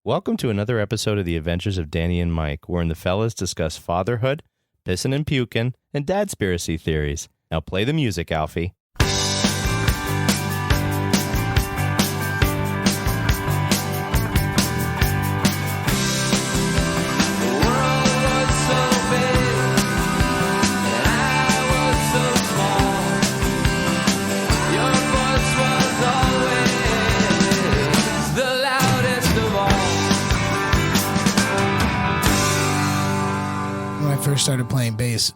Welcome to another episode of The Adventures of Danny and Mike, wherein the fellas discuss fatherhood, Pissin and Pukin, and Dad-spiracy theories. Now play the music, Alfie. First started playing bass,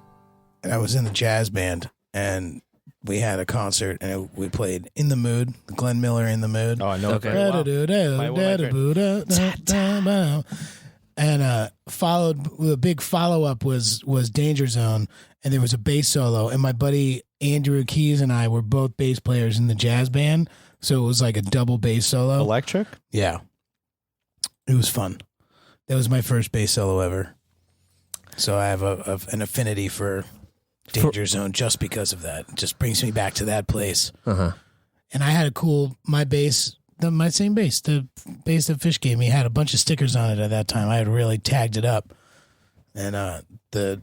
and I was in the jazz band, and we had a concert, and we played "In the Mood," Glenn Miller, "In the Mood." Oh, I know. Okay. And followed with a big follow up was Danger Zone, and there was a bass solo, and my buddy Andrew Keys and I were both bass players in the jazz band, so it was like a double bass solo. Electric? Yeah, it was fun. That was my first bass solo ever. So I have an affinity for Danger Zone just because of that. It just brings me back to that place. Uh-huh. And I had my bass, my same bass, the bass that Fish gave me had a bunch of stickers on it at that time. I had really tagged it up. And the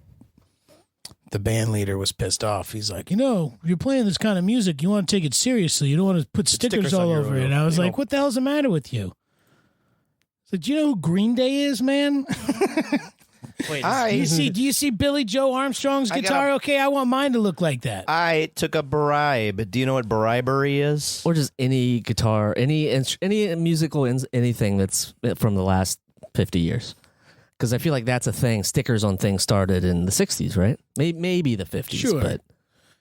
band leader was pissed off. He's like, you're playing this kind of music. You want to take it seriously. You don't want to put stickers all over it. And I was like, what the hell's the matter with you? It's like, do you know who Green Day is, man? Wait, do you see Billy Joe Armstrong's guitar? Okay, I want mine to look like that. I took a bribe. Do you know what bribery is? or just any guitar, any musical, anything that's from the last 50 years. Because I feel like that's a thing. Stickers on things started in the 60s, right? Maybe the 50s, Sure. But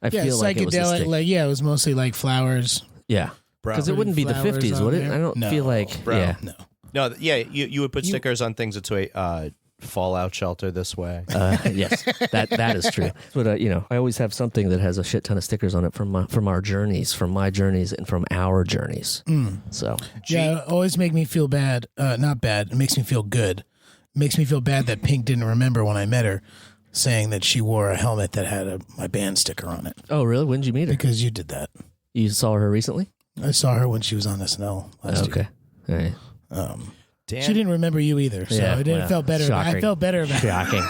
I feel like it was a stick. it was mostly like flowers. Yeah, because it wouldn't be the Flowers 50s, on would it? there? I don't No, feel like. bro, Yeah, no. No, yeah, you would put stickers on things that say fallout shelter this way. Yes, that is true. But I always have something that has a shit ton of stickers on it from our journeys, from my journeys, and from our journeys. So Yeah, it always make me feel bad. Not bad. It makes me feel good. It makes me feel bad that Pink didn't remember when I met her, saying that she wore a helmet that had my band sticker on it. Oh, really? When did you meet her? Because you did that. You saw her recently? I saw her when she was on SNL last year. Okay. All right. Dan, She didn't remember you either, so Yeah, it felt better. shocking. I felt better about it. Shocking.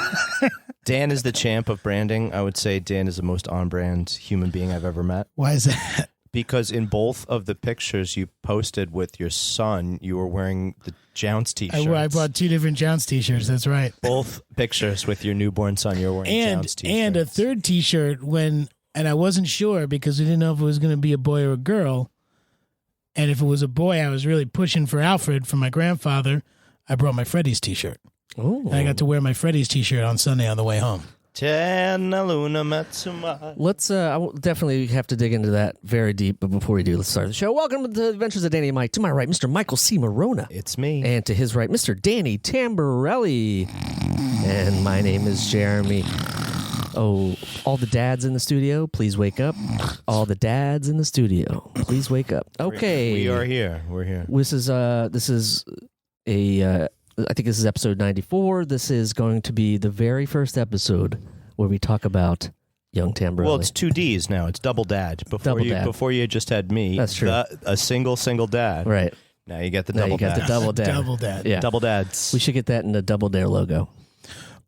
Dan is the champ of branding. I would say Dan is the most on-brand human being I've ever met. Why is that? Because in both of the pictures you posted with your son, you were wearing the Jounce t-shirts. I bought 2 different Jounce t-shirts. That's right. Both pictures with your newborn son, you're wearing Jounce t-shirts. And a third t-shirt and I wasn't sure because we didn't know if it was going to be a boy or a girl. And if it was a boy, I was really pushing for Alfred from my grandfather. I brought my Freddy's t-shirt. Oh, And I got to wear my Freddy's t-shirt on Sunday on the way home. Luna Matsuma. Let's. I will definitely have to dig into that very deep. But before we do, let's start the show. Welcome to the Adventures of Danny and Mike. To my right, Mr. Michael C. Morona. It's me. And to his right, Mr. Danny Tamberelli. And my name is Jeremy. Oh, all the dads in the studio, please wake up. All the dads in the studio, please wake up. Okay. We are here. We're here. This is I think this is episode 94. This is going to be the very first episode where we talk about young Tamberelli. Well, it's 2 Ds now. It's double dad. Before you just had me. That's true. A single dad. Right. Now you get the Now double you got dad. the double dad. Double dad. Yeah. Double dads. We should get that in the Double Dare logo.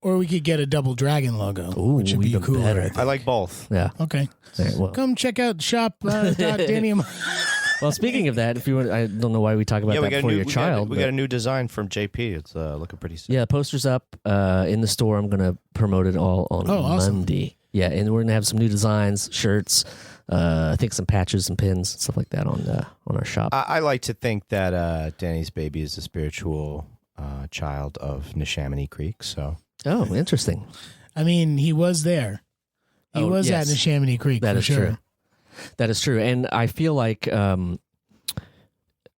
Or we could get a double dragon logo, Ooh, which would be even cooler. better. I think. I like both. Yeah. Okay. All right, well, Come check out shop Danny and well, speaking of that, if you want, I don't know why we talk about that before your child. We got a new design from JP. It's looking pretty sick. Yeah, poster's up in the store. I'm going to promote it all on awesome. Monday. Yeah, and we're going to have some new designs, shirts, I think some patches and pins, stuff like that on our shop. I like to think that Danny's baby is a spiritual child of Neshaminy Creek. So Oh, interesting. I mean, he was there. He was yes. at Neshaminy Creek. That for is sure. true. That is true. And I feel like, how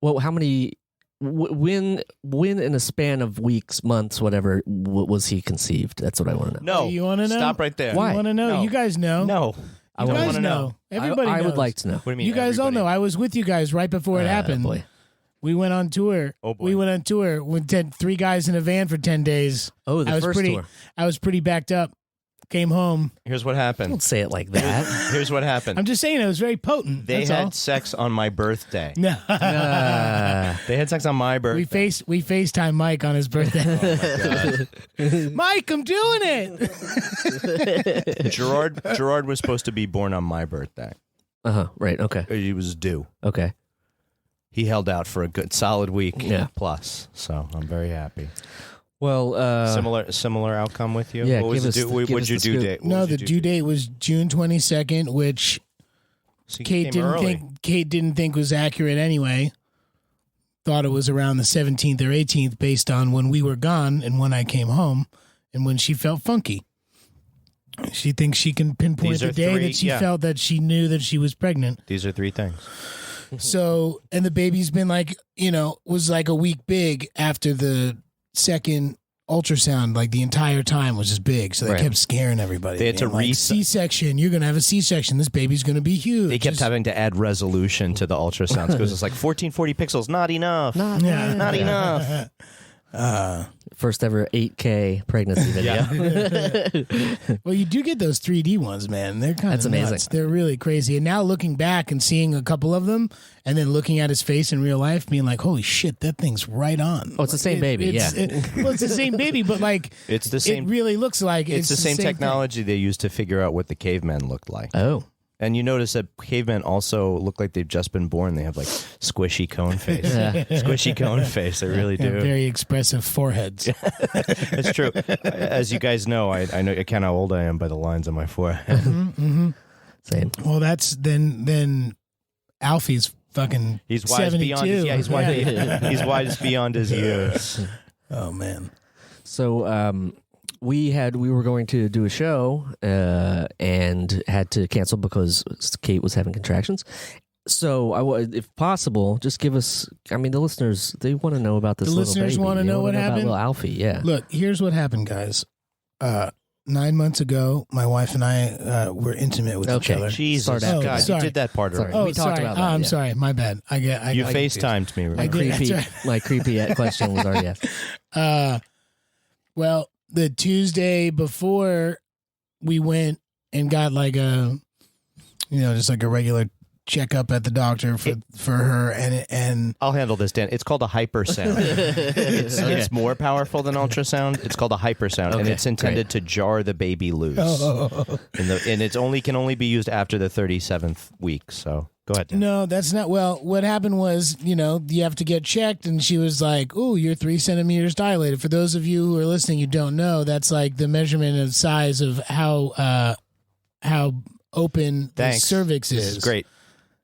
many, when in a span of weeks, months, whatever, was he conceived? That's what I want to know. no, You wanna know? Stop right there. Why? You want to know? No. You guys know. No, I You want guys to know. Everybody I knows. would like to know. What do you mean? You guys all everybody? know. I was with you guys right before it happened. Boy. We went on tour. Oh, boy. We went on tour with 3 guys in a van for 10 days. Oh, the I was first pretty. tour. I was pretty backed up. came home. Here's what happened. Don't say it like that. Here's what happened. I'm just saying it was very potent. They that's had all. sex on my birthday. No. They had sex on my birthday. We FaceTime Mike on his birthday. Oh my God. Mike, I'm doing it. Gerard was supposed to be born on my birthday. Right. Okay. He was due. Okay. He held out for a good solid week Yeah. plus, so I'm very happy. Well, Similar outcome with you. Yeah, What was give us the due? the- What give was us your the due scoop. date? What No, was the your due date was June 22nd, which So you Kate came early. didn't think was accurate anyway. Thought it was around the 17th or 18th based on when we were gone and when I came home and when she felt funky. She thinks she can pinpoint These the are day three- that she yeah. felt that she knew that she was pregnant. These are three things. So, and the baby's been like, was like a week big after the second ultrasound, like the entire time was just big. So they Right. kept scaring everybody. They had to being like, reset- C-section. You're going to have a C-section. This baby's going to be huge. They kept Just- having to add resolution to the ultrasounds because it's like 1440 pixels, not enough. Yeah. Not enough. first ever 8K pregnancy video. Well, you do get those 3D ones, man. They're kind That's of amazing. nuts. They're really crazy. And now looking back and seeing a couple of them, and then looking at his face in real life, being like, "Holy shit, that thing's right on." Oh, it's the same baby, Well, it's the same baby, but like It's the same. It really looks like It's the same thing. technology they used to figure out what the cavemen looked like. Oh. And you notice that cavemen also look like they've just been born. They have like squishy cone face. Yeah. Squishy cone face. They really Yeah, do. very expressive foreheads. It's true. As you guys know, I count how old I am by the lines on my forehead. Same. Well, that's then Alfie's fucking He's wise 72. beyond his he's wise beyond his years. Oh man. So we were going to do a show and had to cancel because Kate was having contractions. So if possible, just give us. I mean, the listeners, they want to know about this. The little listeners baby. wanna They know wanna what about happened? little Alfie, yeah. Look, here's what happened, guys. 9 months ago, my wife and I were intimate with each Okay. other. Jesus, Start after. God, Sorry. you did that part Sorry. already. Oh, We talked sorry. about that, I'm yeah. sorry. My bad. I You got FaceTimed me, I right? did. That's right. My creepy question was already asked. Well, the Tuesday before we went and got like just like a regular checkup at the doctor for her, and I'll handle this, Dan. It's called a hypersound. It's more powerful than ultrasound. It's called a hypersound, and Okay, it's intended to jar the baby loose. And it's can only be used after the 37th week. So go ahead, Dan. no, that's not. Well, what happened was, you have to get checked, and she was like, "Ooh, you're 3 centimeters dilated." For those of you who are listening, you don't know, that's like the measurement of size of how open Thanks. the cervix This is great.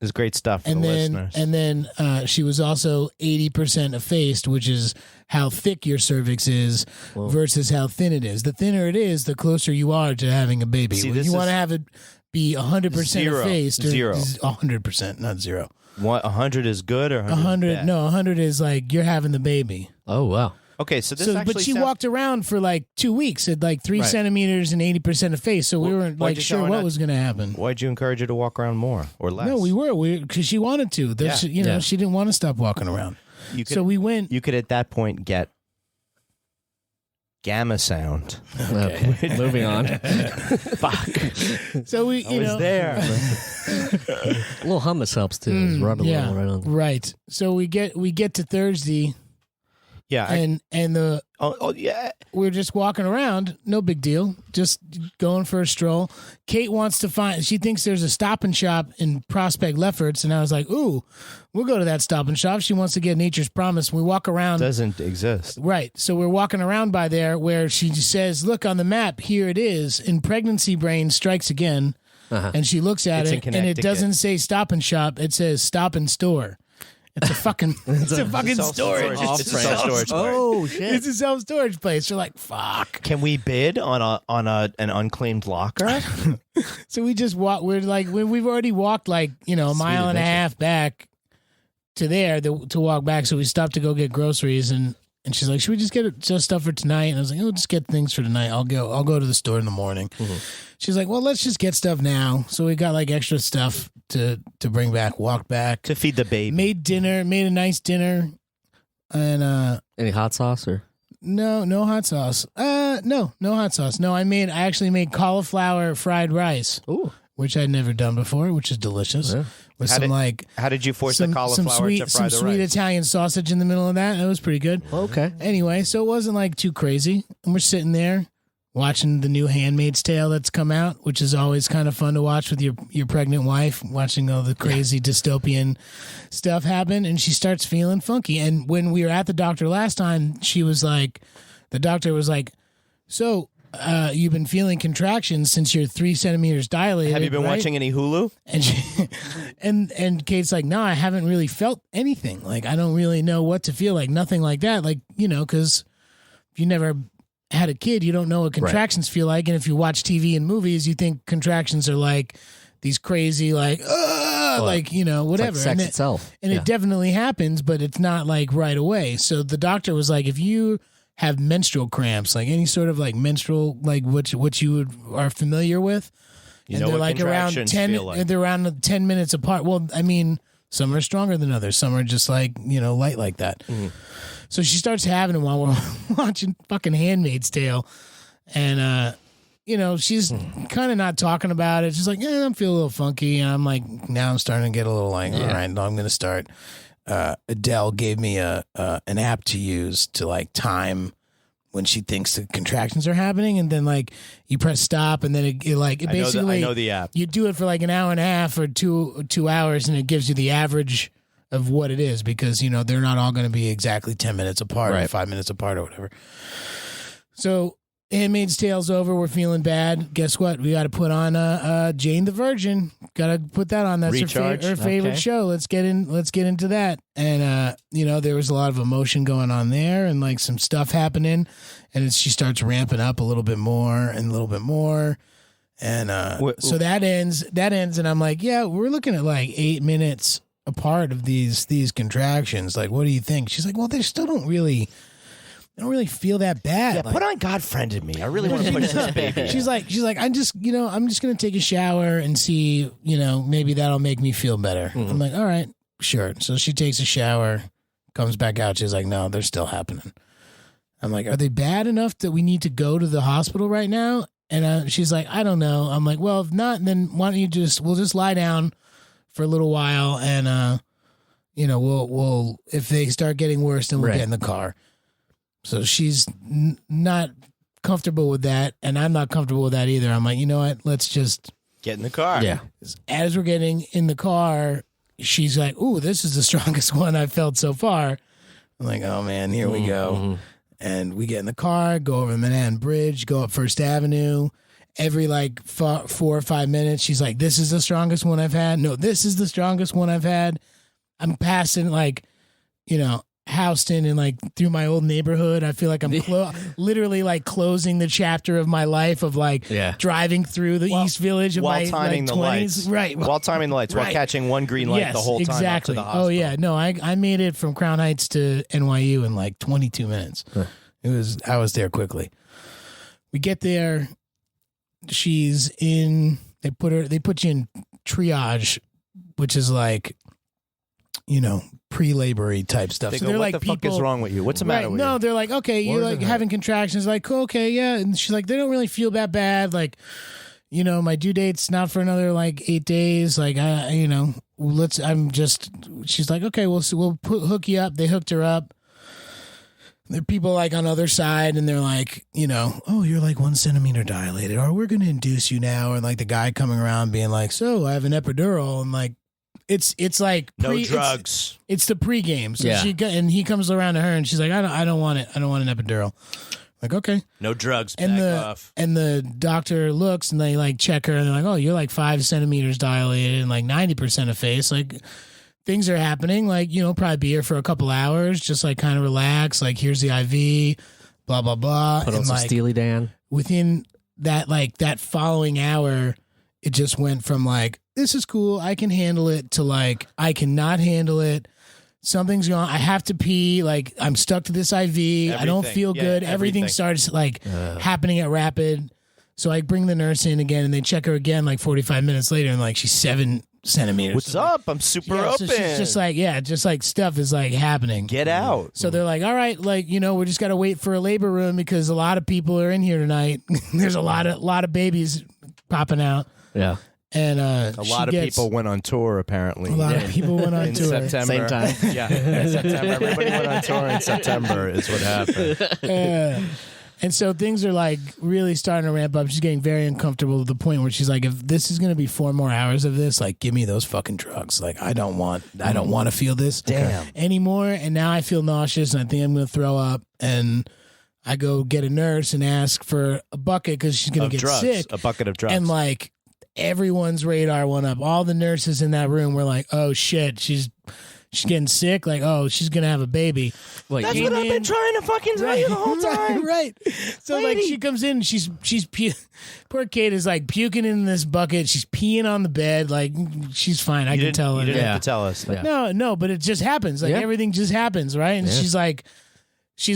This is great stuff for And the then, listeners. she was also 80% effaced, which is how thick your cervix is versus how thin it is. The thinner it is, the closer you are to having a baby. See, When this you want is to have it be 100% zero. effaced. Zero. 100%, not zero. What, 100 is good or 100 is 100, bad? no, 100 is like you're having the baby. Oh, wow. Okay, so this actually But she sounds- walked around for like 2 weeks at like 3 Right. centimeters and 80% effaced. So we Well, weren't why'd like you sure tell her what not- was going to happen. Why'd you encourage her to walk around more or less? No, we were because she wanted to. That's, Yeah. she didn't want to stop walking around. You could, So we went. you could at that point get gamma sound. Okay. Moving on. Fuck. So we, I was there. A little hummus helps too. Just rub a yeah, little right on. right. So we get to Thursday, Yeah. and yeah. we're just walking around. No big deal. Just going for a stroll. Kate wants to find. She thinks there's a Stop and Shop in Prospect Lefferts, and I was like, "Ooh, we'll go to that Stop and Shop." She wants to get Nature's Promise. We walk around. Doesn't exist. Right. So we're walking around by there where she says, "Look on the map. Here it is." And pregnancy brain strikes again. And she looks at It's in it, and it Connecticut. doesn't say Stop and Shop. It says Stop and Store. It's a fucking, it's a fucking storage. It's a self-storage. Oh, shit. It's a self-storage place. You're like, fuck. Can we bid on an unclaimed locker? So we just walk. We're like, we've already walked like, a mile and a adventure. half back to there to walk back. So we stopped to go get groceries, and she's like, should we just get just stuff for tonight? And I was like, oh, just get things for tonight. I'll go to the store in the morning. She's like, well, let's just get stuff now. So we got like extra stuff to bring back, walk back, To feed the baby. made a nice dinner, and Any hot sauce or? no hot sauce. No hot sauce. No, I actually made cauliflower fried rice. Ooh. Which I'd never done before, which is delicious. Yeah. With how did you force the cauliflower to fry some the sweet rice? Italian sausage in the middle of that. That was pretty good. Okay. Anyway, so it wasn't like too crazy. And we're sitting there watching the new Handmaid's Tale that's come out, which is always kind of fun to watch with your pregnant wife, watching all the crazy dystopian stuff happen. And she starts feeling funky. And when we were at the doctor last time, the doctor was like, so you've been feeling contractions since you're 3 centimeters dilated. Have you been right? watching any Hulu? And and Kate's like, no, I haven't really felt anything. Like, I don't really know what to feel like. Nothing like that. Like, because if you never had a kid, you don't know what contractions feel like. And if you watch TV and movies, you think contractions are like these crazy, like, whatever. It's like sex itself. And it definitely happens, but it's not like right away. So the doctor was like, if you have menstrual cramps, like any sort of like menstrual, like what you are familiar with, You know they're what like around contractions 10. feel like. They're around 10 minutes apart. Well, I mean, some are stronger than others. Some are just like light like that. Mm-hmm. So she starts having them while we're watching fucking Handmaid's Tale, and she's kind of not talking about it. She's like, I'm feeling a little funky, and I'm like, now I'm starting to get a little like, all right, no, I'm gonna start. Adele gave me an app to use to like time when she thinks the contractions are happening, and then like you press stop, and then it basically I know the app. You do it for like an hour and a half or 2 hours, and it gives you the average of what it is, because they're not all going to be exactly 10 minutes apart or 5 minutes apart or whatever. So Handmaid's Tale's over. We're feeling bad. Guess what? We got to put on Jane the Virgin. Got to put that on. That's Recharge. her favorite show. Let's get into that. And there was a lot of emotion going on there, and like some stuff happening, and she starts ramping up a little bit more and a little bit more. And so that ends, and I'm like, yeah, we're looking at like 8 minutes apart of these contractions. Like, what do you think? She's like, well, they still don't really feel that bad. Yeah, like, put on God Friended Me. I really want to push this baby. She's like, I'm just gonna take a shower and see, maybe that'll make me feel better. Mm-hmm. I'm like, all right, sure. So she takes a shower, comes back out. She's like, no, they're still happening. I'm like, are they bad enough that we need to go to the hospital right now? And she's like, I don't know. I'm like, well, if not, then why don't we'll just lie down for a little while, and we'll if they start getting worse, then we'll get in the car. So she's not comfortable with that, and I'm not comfortable with that either. I'm like, you know what? Let's just get in the car. Yeah. As we're getting in the car, she's like, ooh, this is the strongest one I've felt so far. I'm like, oh, man, here we go. Mm-hmm. And we get in the car, go over the Manhattan Bridge, go up First Avenue. Every like 4 or 5 minutes, she's like, this is the strongest one I've had. No, this is the strongest one I've had. I'm passing like, Houston and like through my old neighborhood. I feel like I'm literally like closing the chapter of my life of like driving through the East Village of while my timing like, the 20s. Lights. Right. While timing the lights, while catching one green light the whole time up to the hospital. Oh yeah. No, I made it from Crown Heights to NYU in like 22 minutes. Huh. I was there quickly. We get there. She's in. They put you in triage, which is like, pre-labory type stuff. They so go, they're what like, the fuck is wrong with you? What's the matter with you? No, they're like, okay, you're like having contractions. Like, cool, okay, yeah. And she's like, they don't really feel that bad. Like, my due date's not for another like 8 days. Like, she's like, okay, we'll hook you up. They hooked her up. There are people like on other side, and they're like, oh, you're like 1 centimeter dilated, or we're going to induce you now. And like the guy coming around being like, so I have an epidural, and like, it's like no drugs. It's the pregame. So he comes around to her, and she's like, I don't want it. I don't want an epidural. Like, okay, no drugs. And back off. And the doctor looks, and they like check her, and they're like, oh, you're like 5 centimeters dilated, and like 90% of face, like. Things are happening, like, probably be here for a couple hours, just like kind of relax. Like, here's the IV, blah, blah, blah. Put on some Steely Dan. Within that, like, that following hour, it just went from like, this is cool, I can handle it, to like, I cannot handle it. Something's gone. I have to pee. Like, I'm stuck to this IV. I don't feel good. Everything starts like happening at rapid. So I bring the nurse in again, and they check her again like 45 minutes later, and like she's 7 centimeters. What's up? I'm super Yeah, open. so she's just like stuff is like happening. Get out. So they're like, all right, like, we just got to wait for a labor room because a lot of people are in here tonight. There's a lot of babies popping out. Yeah. And a lot of people went on tour, apparently. A lot of people went on in tour. September. Same time. Yeah, in September. Everybody went on tour in September is what happened. And so things are like really starting to ramp up. She's getting very uncomfortable to the point where she's like, if this is going to be 4 more hours of this, like, give me those fucking drugs. Like, I don't want to feel this anymore. And now I feel nauseous and I think I'm going to throw up. And I go get a nurse and ask for a bucket because she's going to get drugs, sick. a bucket of drugs. And like everyone's radar went up. All the nurses in that room were like, oh shit, she's getting sick. Like, oh, she's going to have a baby. Wait, That's what I've been trying to fucking tell you the whole time. Right. So like she comes in, she's poor Kate is like puking in this bucket. She's peeing on the bed. Like she's fine. I can tell her. You didn't have to tell us. Yeah. No, but it just happens. Like everything just happens, right? And she's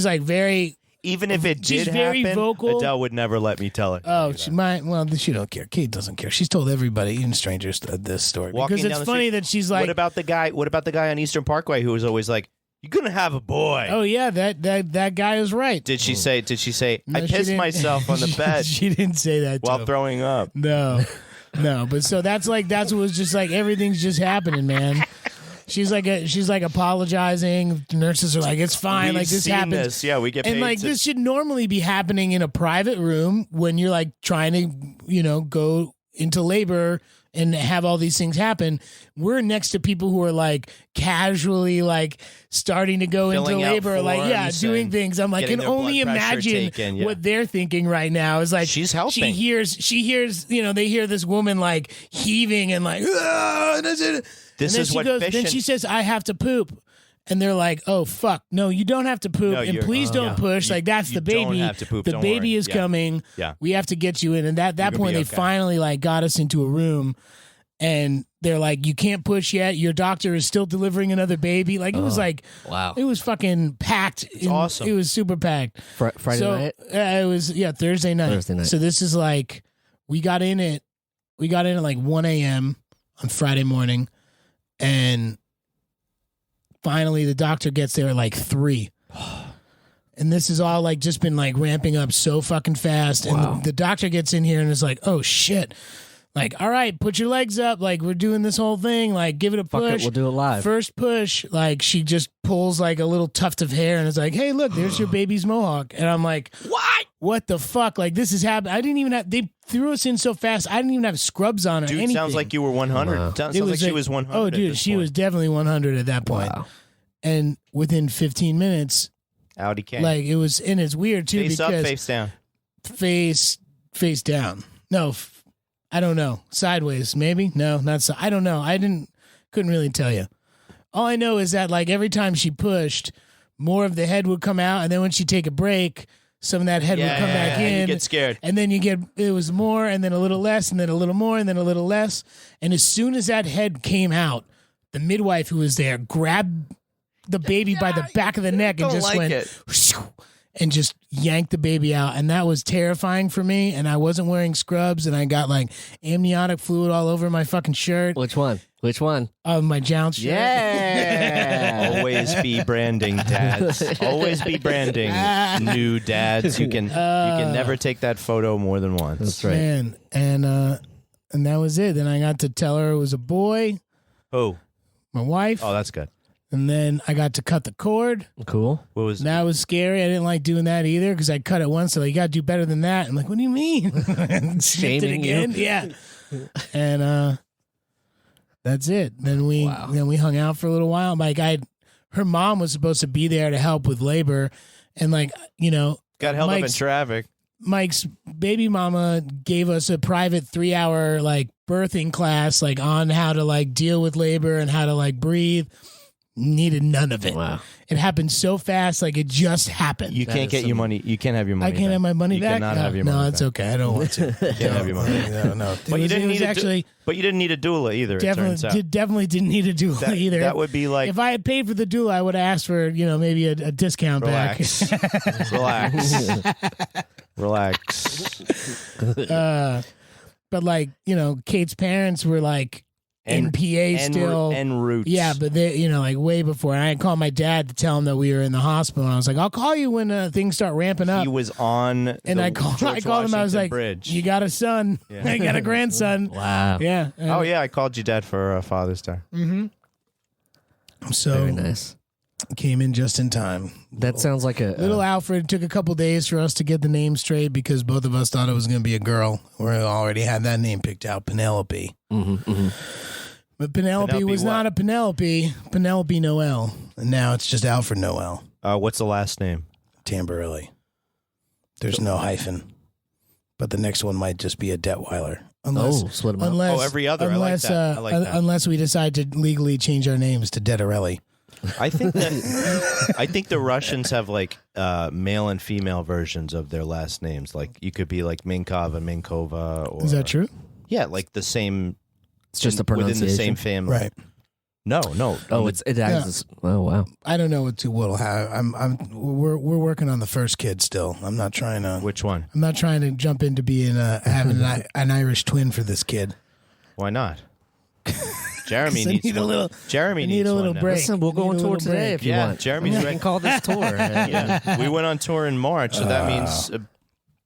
like very. Even if it She's did very happen, vocal. Adele would never let me tell it. Oh, she might. Well, she don't care. Kate doesn't care. She's told everybody, even strangers, this story Walking because it's down the funny street. that she's like. What about the guy on Eastern Parkway who was always like, "You're gonna have a boy"? Oh yeah, that guy is right. Did she say? No, I she pissed didn't. myself on the bed She didn't say that to while him. throwing up. No. But so that's what was just like everything's just happening, man. She's like apologizing. The nurses are like, it's fine. We've like this seen happens. this. Yeah, we get paid. And like this should normally be happening in a private room when you're like trying to, go into labor and have all these things happen. We're next to people who are like casually like starting to go Filling into out labor, like forms doing and things. I'm like, getting can their only blood pressure imagine taken, yeah. what they're thinking right now. Is like She's helping. She hears, they hear this woman like heaving and like, "Ah," This and then is she what goes, fish then and- she says, I have to poop. And they're like, oh, fuck. No, you don't have to poop. No, and you're- please don't yeah. push. You- Like, that's you the baby. don't have to poop. The Don't baby worry. is Yeah. coming. Yeah. We have to get you in. And at that You're point, gonna they be okay. finally like got us into a room. And they're like, you can't push yet. Your doctor is still delivering another baby. Like, it was like, wow. it was fucking packed. It's awesome. It was super packed. Friday night? It was, Thursday night. Thursday night. So this is like, we got in at like 1 a.m. on Friday morning. And finally the doctor gets there at like 3. And this is all like just been like ramping up so fucking fast. And the doctor gets in here and is like, oh shit. Like, all right, put your legs up. Like, we're doing this whole thing. Like, give it a Fuck push. it, we'll do it live. First push, like, she just pulls like a little tuft of hair and is like, hey, look, there's your baby's mohawk. And I'm like, what? What the fuck? Like, this is happening. I didn't even have, they threw us in so fast. I didn't even have scrubs on or Dude, anything. sounds like you were 100. Wow. Sounds It like she was 100. Oh, at dude, this she point. was definitely 100 at that point. Wow. And within 15 minutes, Audi came. like, it was, and it's weird too face up, because face down. face down. No, I don't know. Sideways, maybe? No, not so. I don't know. Couldn't really tell you. All I know is that like every time she pushed, more of the head would come out, and then when she'd take a break, some of that head would come back in. You get scared. And then it was more, and then a little less, and then a little more, and then a little less. And as soon as that head came out, the midwife who was there grabbed the baby by the back of the neck and Don't just like went it. and just yanked the baby out. And that was terrifying for me. And I wasn't wearing scrubs, and I got like amniotic fluid all over my fucking shirt. Which one? My jounce shirt. Yeah. Always be branding, dads. Always be branding, new dads. You can never take that photo more than once. That's right. Man. And that was it. Then I got to tell her it was a boy, Oh, my wife. that's good. And then I got to cut the cord. Cool. What was? And that was scary. I didn't like doing that either because I cut it once. So you got to do better than that. I'm like, what do you mean? Shaming it Shaming you? again? Yeah. And that's it. Then we hung out for a little while. Like her mom was supposed to be there to help with labor, and like got held up in Mike's- traffic. Mike's baby mama gave us a private 3-hour like birthing class like on how to like deal with labor and how to like breathe. Needed none of it. Wow. It happened so fast, like it just happened. You can't is get your some- money. You can't have your money. I can't have my money you back. Cannot no, have your no, money. it's back. okay. I don't want to. You can't have your money. No. But you didn't need actually But you didn't need a doula either. It turns out. definitely didn't need a doula either. That would be like if I had paid for the doula, I would have asked for maybe a discount relax, back. relax. But like Kate's parents were like NPA still. En route. Yeah, but they, like way before. And I called my dad to tell him that we were in the hospital. And I was like, I'll call you when things start ramping up. He was on and the I called George him. I was Washington like, Bridge. you got a son. Yeah. I got a grandson. Wow. Yeah. Oh, yeah, I called you Dad for Father's Day. Mm-hmm. So Very nice. Came in just in time. That sounds like a Little Alfred took a couple days for us to get the name straight because both of us thought it was going to be a girl. We already had that name picked out, Penelope. But Penelope was not a Penelope. Penelope Noel. And now it's just Alfred Noel What's the last name? Tamberelli. There's no hyphen. But the next one might just be a Detweiler. split them up. Every other. Unless, I like that. Unless we decide to legally change our names to Dettarelli. I think the Russians have like male and female versions of their last names. Like you could be like Minkov and Minkova. Or, Is that true? Yeah, like the same. It's just a within pronunciation. the same family. Right. No. Oh, it has. Oh, wow. I don't know what'll have. We're working on the first kid still. I'm not trying to. Which one? I'm not trying to jump into being having an Irish twin for this kid. Why not? Jeremy needs need a little. Jeremy need needs a little one now. break. Listen, we'll go on tour today if you Yeah, want. Jeremy's we ready. can call this tour. Yeah, we went on tour in March, so that means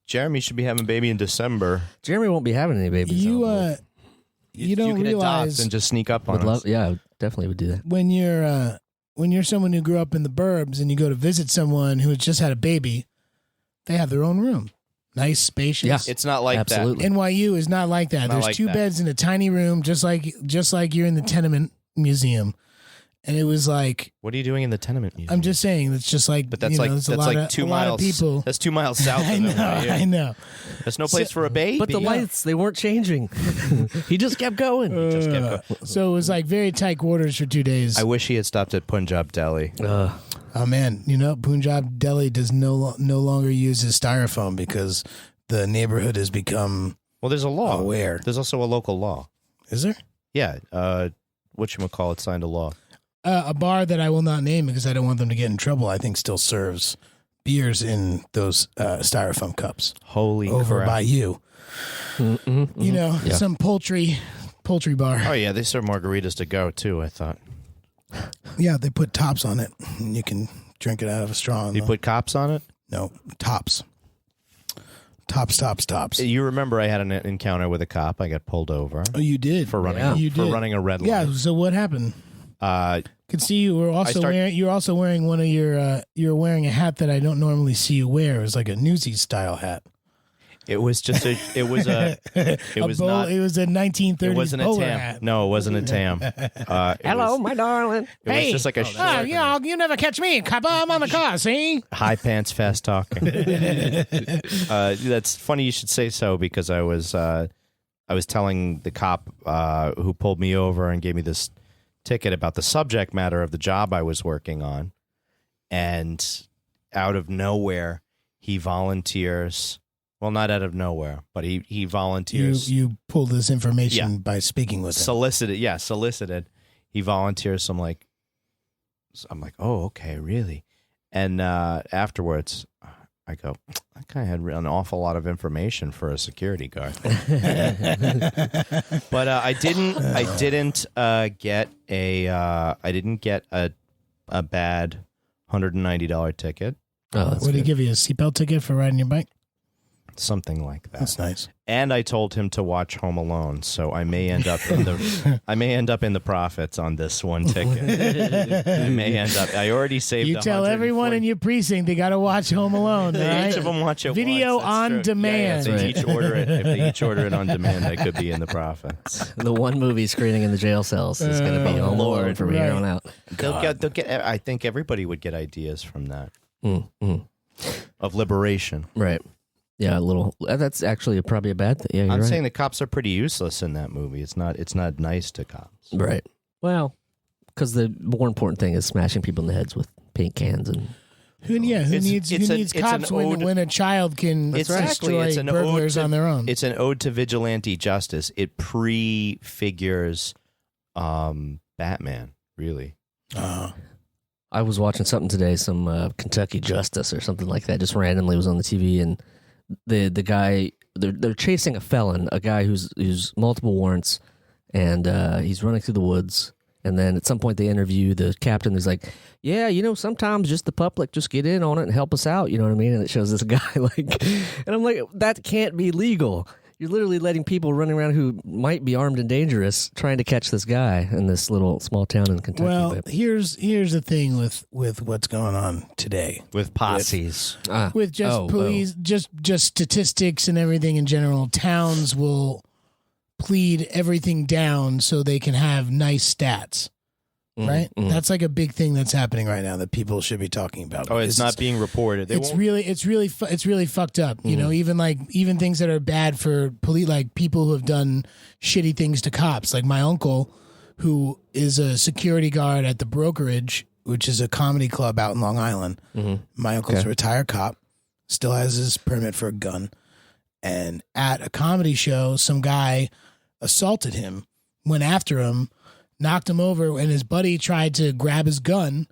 Jeremy should be having a baby in December. Jeremy won't be having any babies. You though, you don't can realize adopt and just sneak up on would us. love. Yeah, I definitely would do that. when you're someone who grew up in the burbs and you go to visit someone who has just had a baby, they have their own room. Nice, spacious. Yeah. It's not like Absolutely. NYU is not like that. Not There's like two that. beds in a tiny room, just like you're in the tenement museum. And it was like, What are you doing in the tenement museum? I'm just saying, it's just like, But that's there's a lot of, 2 a lot miles. of people. That's 2 miles south of I know, NYU. I know. There's no place for a baby. But the lights, they weren't changing. He just kept going. Just kept going. So it was like very tight quarters for 2 days. I wish he had stopped at Punjab Delhi. Oh man, Punjab Delhi does no longer uses styrofoam because the neighborhood has become Well, there's a law. aware. There's also a local law. Is there? Yeah. Whatchamacallit signed a law. A bar that I will not name because I don't want them to get in trouble, I think still serves beers in those styrofoam cups Holy over crap. by you. Some poultry bar. Oh, yeah. They serve margaritas to go, too, I thought. Yeah, they put tops on it. And you can drink it out of a straw. You put cops on it? No, tops. Tops. You remember I had an encounter with a cop. I got pulled over Oh, you did. for running Yeah. You for did. running a red light. Yeah, so what happened? Could see you were also wearing. You're also wearing one of your. You're wearing a hat that I don't normally see you wear. It was like a Newsies style hat. It was just a. It was a. It was not. It was a 1930s It wasn't a bowler tam. hat. No, it wasn't a tam. Hello, my darling. It was just like a short, you never catch me, copper. I'm on the car. See? high pants, fast talking. That's funny you should say so because I was telling the cop who pulled me over and gave me this ticket about the subject matter of the job I was working on, and out of nowhere he volunteers. Well, not out of nowhere, but he volunteers. You pulled this information by speaking with him. Solicited. He volunteers some like. I'm like, oh, okay, really? And afterwards, I go, that guy had an awful lot of information for a security guard. But I didn't get a bad $190 ticket. Oh, that's Would he good. give you a seatbelt ticket for riding your bike? Something like that. That's nice. And I told him to watch Home Alone, so I may end up in the profits on this one ticket. I may end up. I already saved. You tell everyone in your precinct they got to watch Home Alone. Right? Each of them watch it. Video once. That's on true. demand. Yeah, if they each order it. If they each order it on demand, I could be in the profits. The one movie screening in the jail cells is going to be Home Alone Lord. from here Right. on out. They'll get. I think everybody would get ideas from that Mm. of liberation. Right. Yeah, a little. That's actually probably a bad thing. Yeah, you're I'm right. saying the cops are pretty useless in that movie. It's not nice to cops. Right. Well, because the more important thing is smashing people in the heads with paint cans and. Who needs cops when a child can destroy burglars on their own? It's an ode to vigilante justice. It prefigures Batman, really. I was watching something today, some Kentucky Justice or something like that, just randomly was on the TV, and the guy they're chasing a felon, a guy who's multiple warrants, and he's running through the woods. And then at some point they interview the captain. He's like, yeah, sometimes just the public just get in on it and help us out. You know what I mean? And it shows this guy and I'm like, that can't be legal. You're literally letting people running around who might be armed and dangerous trying to catch this guy in this little small town in Kentucky. Well, here's the thing with what's going on today. With posses. With just police, just statistics and everything in general. Towns will plead everything down so they can have nice stats, right? That's like a big thing that's happening right now that people should be talking about. Oh, it's not being reported. It's really fucked up. You know, even things that are bad for police, like people who have done shitty things to cops. Like my uncle, who is a security guard at the Brokerage, which is a comedy club out in Long Island. My uncle's a retired cop, still has his permit for a gun, and at a comedy show, some guy assaulted him, went after him, knocked him over, and his buddy tried to grab his gun,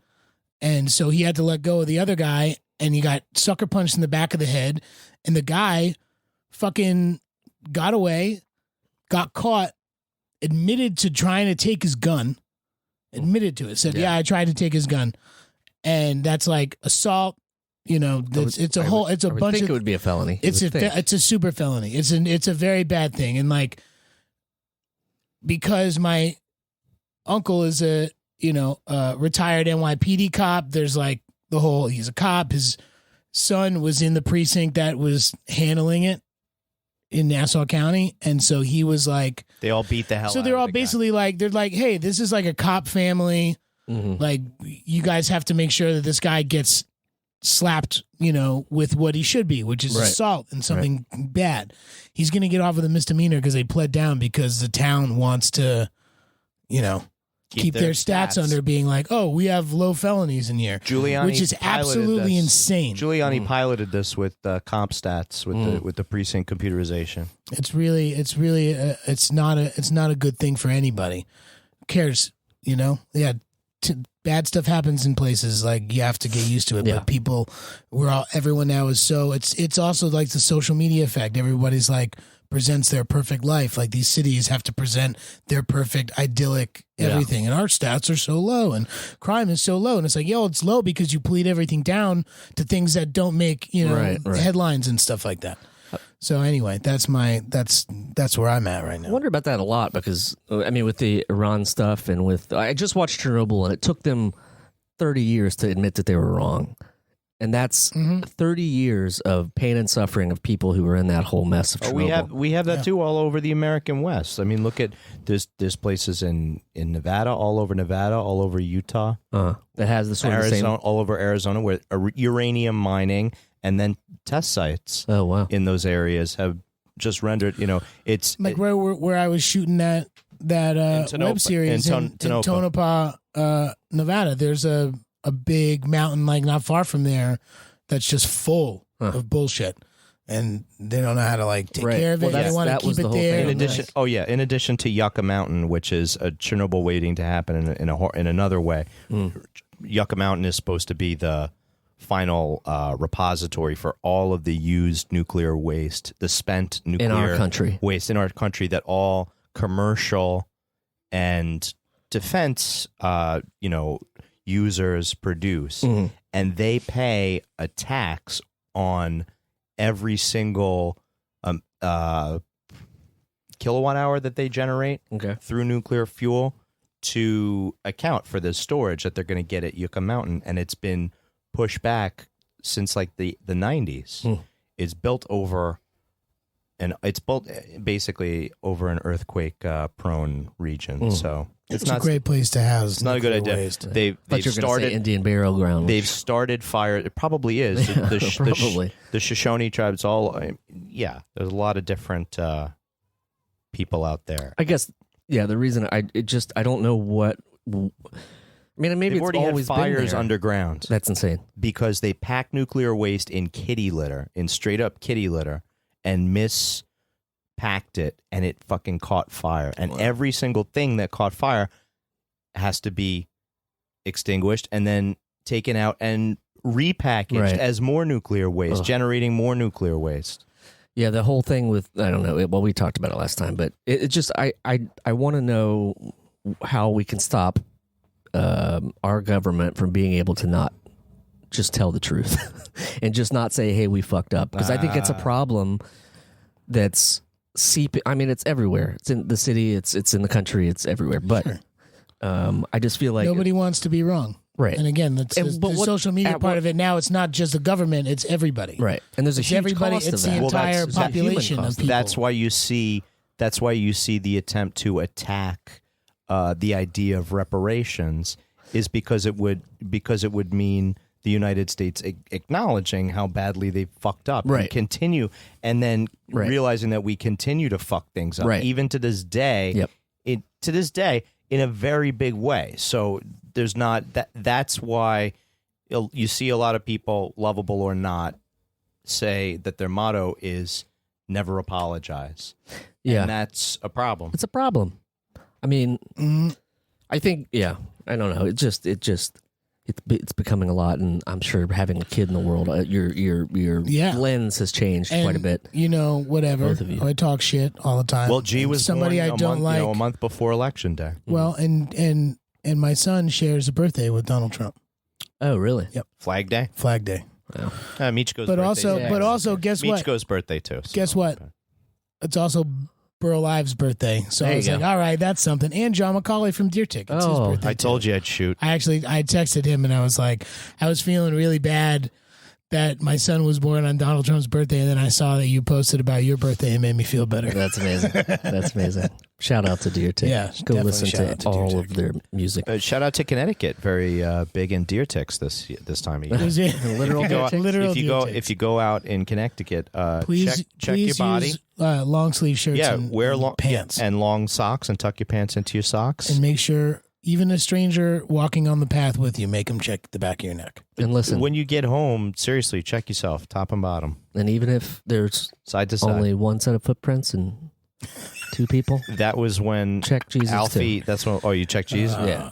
and so he had to let go of the other guy, and he got sucker punched in the back of the head, and the guy fucking got away, got caught, admitted to trying to take his gun, admitted to it, said, yeah, I tried to take his gun, and that's like assault. It's a bunch of. I think it would be a felony. It's a super felony. It's a very bad thing, and like, because my uncle is a retired NYPD cop. There's like he's a cop. His son was in the precinct that was handling it in Nassau County, and so he was like, they all beat the hell. So they're all basically like, they're like, hey, this is like a cop family. Like, you guys have to make sure that this guy gets slapped, with what he should be, which is assault and something bad. He's going to get off with a misdemeanor because they pled down because the town wants to, keep their stats under, being like, oh, we have low felonies in here, which is absolutely insane. Giuliani piloted this with comp stats with the precinct computerization. It's really it's not a good thing for anybody. Who cares? Yeah. Bad stuff happens in places, like you have to get used to it. But everyone now is so, it's also like the social media effect. Everybody's like presents their perfect life. Like these cities have to present their perfect idyllic everything. And our stats are so low and crime is so low. And it's like, it's low because you plead everything down to things that don't make, headlines and stuff like that. So anyway, that's where I'm at right now. I wonder about that a lot because, with the Iran stuff and I just watched Chernobyl and it took them 30 years to admit that they were wrong. And that's 30 years of pain and suffering of people who were in that whole mess of Chernobyl. We have that too all over the American West. I mean, look at there's places in Nevada, all over Utah. That has the sort of Arizona, same... all over Arizona, where uranium mining and then test sites in those areas have just rendered, it's... Like where I was shooting that web series in Tonopah, Nevada, there's a big mountain like not far from there that's just full of bullshit. And they don't know how to like take care of it. They want to keep it there. In addition to Yucca Mountain, which is a Chernobyl waiting to happen in another way, Yucca Mountain is supposed to be the final repository for all of the used nuclear waste, the spent nuclear waste in our country that all commercial and defense, users produce, and they pay a tax on every single kilowatt hour that they generate through nuclear fuel to account for the storage that they're going to get at Yucca Mountain, and it's been pushed back since like the 90s. It's built basically over an earthquake prone region. So it's not a great place to house. It's not a good idea. Waste. They've started Indian burial ground. They've started fire. It probably is. Probably. The Shoshone tribes. There's a lot of different people out there. I guess. Yeah. The reason I don't know what. Maybe they've already always had fires been there. underground. That's insane. Because they pack nuclear waste in kitty litter, in straight up kitty litter, and mispacked it, and it fucking caught fire. And every single thing that caught fire has to be extinguished and then taken out and repackaged as more nuclear waste, generating more nuclear waste. Yeah, the whole thing with, I don't know, well, we talked about it last time, but it just, I want to know how we can stop our government from being able to not just tell the truth and just not say, hey, we fucked up. Because I think it's a problem that's seeping. I mean, it's everywhere. It's in the city, it's in the country, it's everywhere. But Sure. I just feel like Nobody wants to be wrong. Right. And again, the what- social media part of it now, it's not just the government, it's everybody. right. And there's a It's huge everybody, cost it's of the that. entire that's- that human population of cost. people. That's why you see the attempt to attack the idea of reparations is because it would mean the United States acknowledging how badly they fucked up Right. and continue, and then Right. realizing that we continue to fuck things up Right. even to this day. Yep. To this day in a very big way. So there's not that. That's why you see a lot of people, lovable or not, say that their motto is "never apologize." Yeah. And that's a problem. It's a problem. I mean, Mhm. I think, yeah, I don't know. It's becoming a lot, and I'm sure having a kid in the world, your Yeah. lens has changed And, quite a bit. You know, whatever. Both of you. I talk shit all the time. Well, G was somebody born I don't like. a month before Election Day. Well, and my son shares a birthday with Donald Trump. Oh, really? Yep. Flag Day. Flag Day. Wow. Michiko's But birthday. also, Yeah. but also, guess what? Michiko's birthday too. so- Guess what? It's also Burl Ives' birthday. So There I you was go. like, all right, that's something. And John McCauley from Deer Tick. It's his Oh, birthday. I told you I'd shoot. I texted him and I was like, I was feeling really bad that my son was born on Donald Trump's birthday, and then I saw that you posted about your birthday. It made me feel better. That's amazing. That's amazing. Shout out to Deer Tick. Yeah, Go definitely listen shout out to to Deer all Tick. of their music. Shout out to Connecticut, very big in deer ticks this time of year. Was it Literal Go out- literal deer ticks. if you go out in Connecticut, Please, check please your body. use long sleeve shirts Yeah, and, wear and long pants, and long socks, and tuck your pants into your socks. and make sure even a stranger walking on the path with you, make them check the back of your neck. And listen, When you get home, seriously, check yourself, top and bottom, and even if there's side to side. only one set of footprints and two people, That was when check Jesus Alfie. too. That's when. Oh, you check Jesus. Yeah.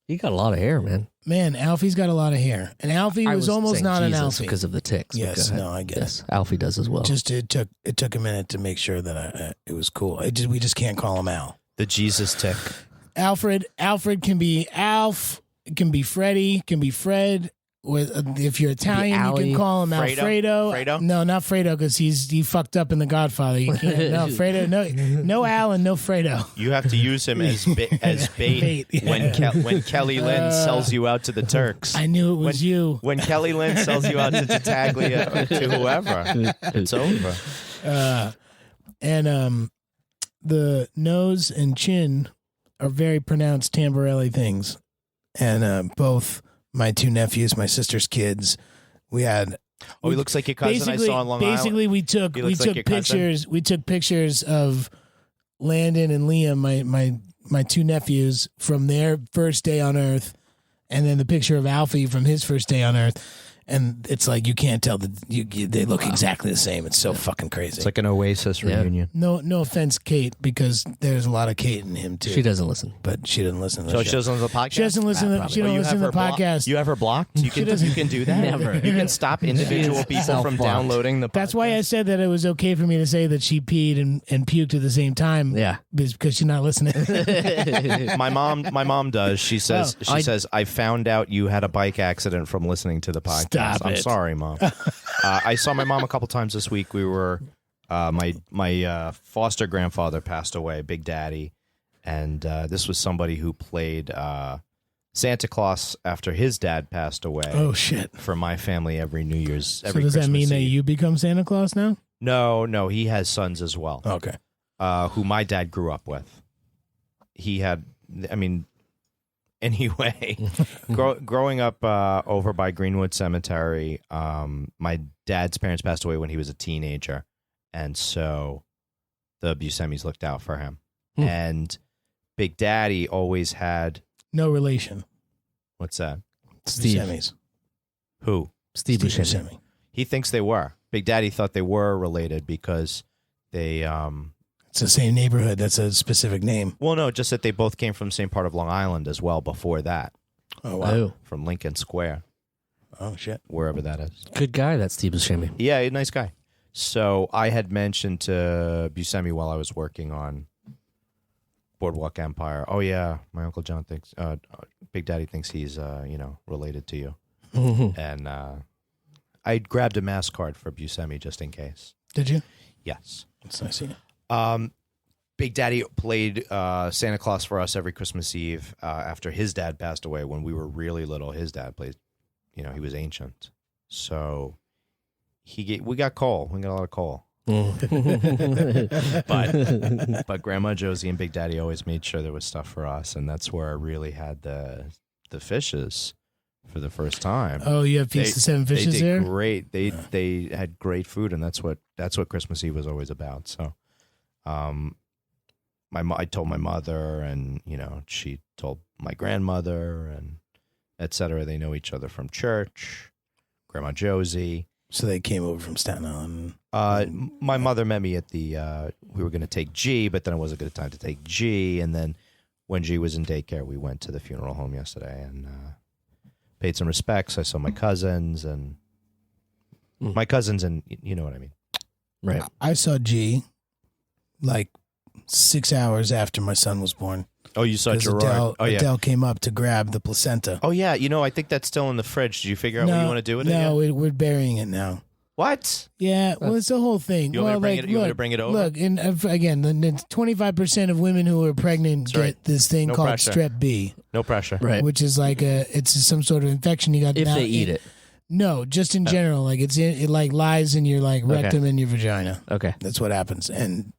He got a lot of hair, man. Man, Alfie's got a lot of hair, and Alfie I was almost saying not an Jesus Alfie. because of the ticks. but Yes, go ahead. no, I get Yes, Alfie does as well. Just it took a minute to make sure that it was cool. We just can't call him Al. The Jesus tick. Alfred can be Alf, it can be Freddie, can be Fred. With if you're Italian, you Ali, can call him Fredo? Alfredo. Fredo? No, not Fredo, because he fucked up in The Godfather. You can't. No, Fredo. No Al and no Fredo. You have to use him as as bait, Bait, when when Kelly Lynn sells you out to the Turks. I knew it was you. When Kelly Lynn sells you out to Tattaglia or to whoever, it's over. And the nose and chin are very pronounced Tamberelli things, and both my two nephews, my sister's kids, we had. Oh, he looks like your cousin I saw on Long basically, Island. we took He looks like your cousin? pictures. We took pictures of Landon and Liam, my two nephews, from their first day on Earth, and then the picture of Alfie from his first day on Earth. And it's like you can't tell they look exactly the same. It's so fucking crazy. It's like an Oasis Yeah. reunion. No offense, Kate, because there's a lot of Kate in him too. She doesn't listen. but she doesn't listen to So the she show. doesn't listen to the podcast. She doesn't listen to. She Oh, don't you listen have to the her blocked? podcast. You have her blocked. You can do that. Never. You can stop individual people from Self-blocked. downloading the. That's why I said that it was okay for me to say that she peed and puked at the same time. Yeah. because she's not listening. My mom does. She says I found out you had a bike accident from listening to the podcast. Stop I'm it. sorry, Mom. I saw my mom a couple times this week. We were my foster grandfather passed away, Big Daddy, and this was somebody who played Santa Claus after his dad passed away. Oh shit! For my family every New Year's. So Every does that Christmas mean that Eve. you become Santa Claus now? No, he has sons as well. Okay. Who my dad grew up with. He had, anyway, growing up over by Greenwood Cemetery, my dad's parents passed away when he was a teenager, and so the Buscemi's looked out for him. And Big Daddy always had, No relation. what's that? Steve. Buscemi's. Who? Steve Buscemi. Buscemi. He thinks they were. Big Daddy thought they were related because they It's the same neighborhood. That's a specific name. well, no, just that they both came from the same part of Long Island as well before that, Oh wow. Oh, from Lincoln Square, Oh shit. wherever that is. good guy, that Steve Buscemi. Yeah, nice guy. So I had mentioned to Buscemi while I was working on Boardwalk Empire. Oh yeah, my Uncle John thinks, Big Daddy thinks he's, related to you. And I grabbed a mass card for Buscemi just in case. Did you? Yes. That's nice of you. Big Daddy played Santa Claus for us every Christmas Eve after his dad passed away when we were really little. His dad played, he was ancient. So we got coal. We got a lot of coal. but Grandma Josie and Big Daddy always made sure there was stuff for us, and that's where I really had the fishes for the first time. Oh, you have Feast of Seven Fishes they there? did great. They had great food, and that's what Christmas Eve was always about. So, I told my mother, and she told my grandmother, and etc. They know each other from church. Grandma Josie. So they came over from Staten Island. My mother met me at the. We were going to take G, but then it wasn't a good time to take G. And then when G was in daycare, we went to the funeral home yesterday and paid some respects. I saw my cousins and you know what I mean. Right. I saw G like 6 hours after my son was born. Oh, you saw Gerard. Adele came up to grab the placenta. Oh, yeah. I think that's still in the fridge. Did you figure out what you want to do with it? No, we're burying it now. What? Yeah, well, it's the whole thing. You want me to bring it over? Look, and again, the 25% of women who are pregnant get this thing called strep B. No pressure. Right. Which is like it's some sort of infection you got. If they eat it. No, just in general. Like it like lies in your rectum and your vagina. Okay. That's what happens. And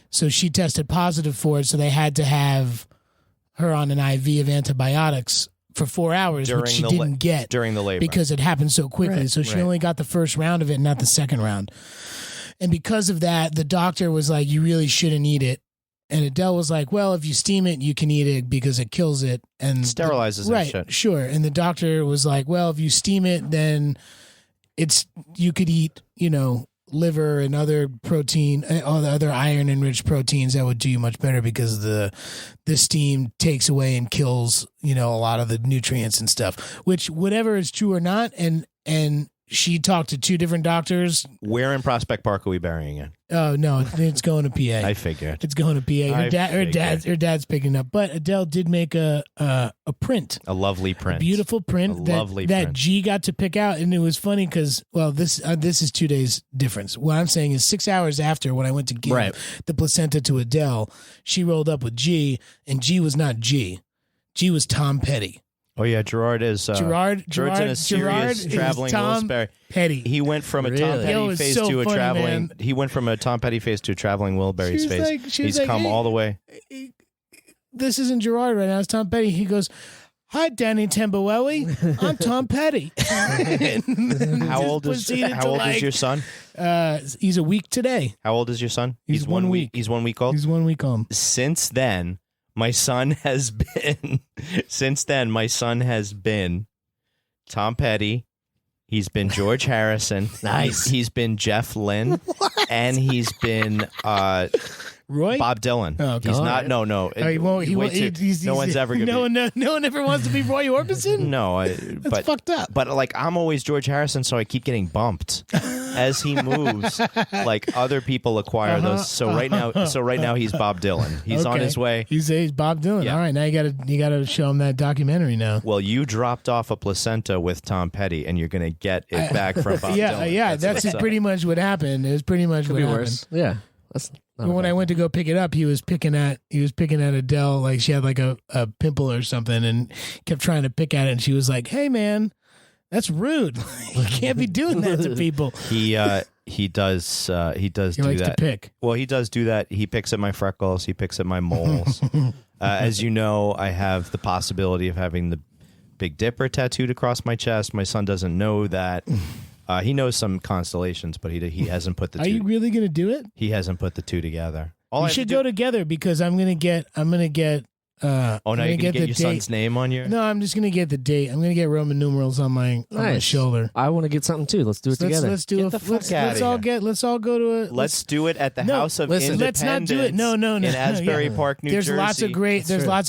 so she tested positive for it, so they had to have her on an IV of antibiotics for 4 hours, which she didn't get during the labor because it happened so quickly. Right, so she only got the first round of it, not the second round. And because of that, the doctor was like, "You really shouldn't eat it." And Adele was like, "Well, if you steam it, you can eat it because it kills it and sterilizes right, and shit." Sure. And the doctor was like, "Well, if you steam it, then you could eat, liver and other protein, all the other iron enriched proteins that would do you much better because the steam takes away and kills, a lot of the nutrients and stuff," which whatever is true or not. And she talked to two different doctors. Where in Prospect Park are we burying it? Oh no, it's going to PA. I figured. It's going to PA. Her dad's picking up. But Adele did make a print. A lovely print. A beautiful print that G got to pick out. And it was funny because, this is 2 days difference. What I'm saying is 6 hours after when I went to give the placenta to Adele, she rolled up with G, and G was not G. G was Tom Petty. Oh yeah, Gerard is Gerard's in a serious traveling Tom Willis Petty. He went from a Tom Petty face to a traveling. He went from a Tom Petty face to a traveling Wilburys face. He's come all the way. This isn't Gerard right now. It's Tom Petty. He goes, "Hi, Danny Tamberelli. I'm Tom Petty." How old is your son? He's a week today. How old is your son? He's 1 week. He's 1 week old. He's 1 week old. Since then. My son has been Tom Petty. He's been George Harrison. Nice. He's been Jeff Lynne. And he's been Roy? Bob Dylan. Oh, he's not. No. No one's ever going to no one ever wants to be Roy Orbison? No. That's fucked up. But I'm always George Harrison, so I keep getting bumped as he moves. Other people acquire those. So right now he's Bob Dylan. He's on his way. He's Bob Dylan. Yeah. All right, now you gotta show him that documentary now. Well, you dropped off a placenta with Tom Petty, and you're going to get it back from Bob Dylan. Yeah, that's pretty much what happened. It was pretty much what happened. Worse. Yeah. That's when I went to go pick it up, he was picking at Adele like she had like a pimple or something, and kept trying to pick at it. And she was like, "Hey, man, that's rude. You can't be doing that to people." He does do likes that. To pick. Well, he does do that. He picks at my freckles. He picks at my moles. As you know, I have the possibility of having the Big Dipper tattooed across my chest. My son doesn't know that. He knows some constellations, but he hasn't put the two. Are you really going to do it? He hasn't put the two together. We should go together because I'm gonna get Oh, now I'm you're gonna going to get your son's name on your... No, I'm just gonna get the date. I'm gonna get Roman numerals on my shoulder. I want to get something too. Let's do it together. Let's do Get a. the fuck outta Let's all go to a. Let's do it at the House of listen, Independence. let's not do it. No. In Asbury Park, New There's Jersey. lots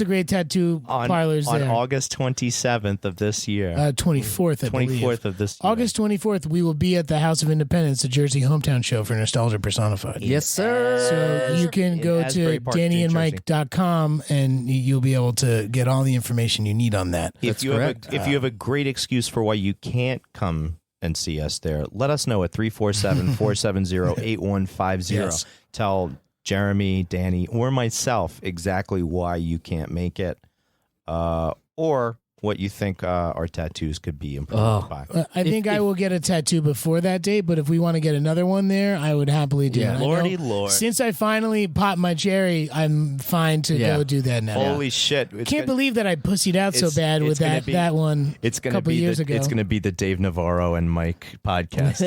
of great tattoo parlors on there. August 27th of this year. 24th, I believe. 24th of this year. August 24th, we will be at the House of Independence, the Jersey hometown show for Nostalgia Personified. Yes, sir. So you can In go Asbury to Park, New Jersey. DannyandMike.com and you'll be able to get all the information you need on that. If you have a great excuse for why you can't come and see us there, let us know at 347-470-8150. Yes. Tell Jeremy, Danny, or myself exactly why you can't make it, or what you think our tattoos could be improved by. I think I will get a tattoo before that date, but if we want to get another one there, I would happily do it. Lordy Lord. Since I finally popped my cherry, I'm fine to go do that now. Holy shit. Can't believe that I pussied out so bad with that one a couple years ago. It's going to be the Dave Navarro and Mike podcast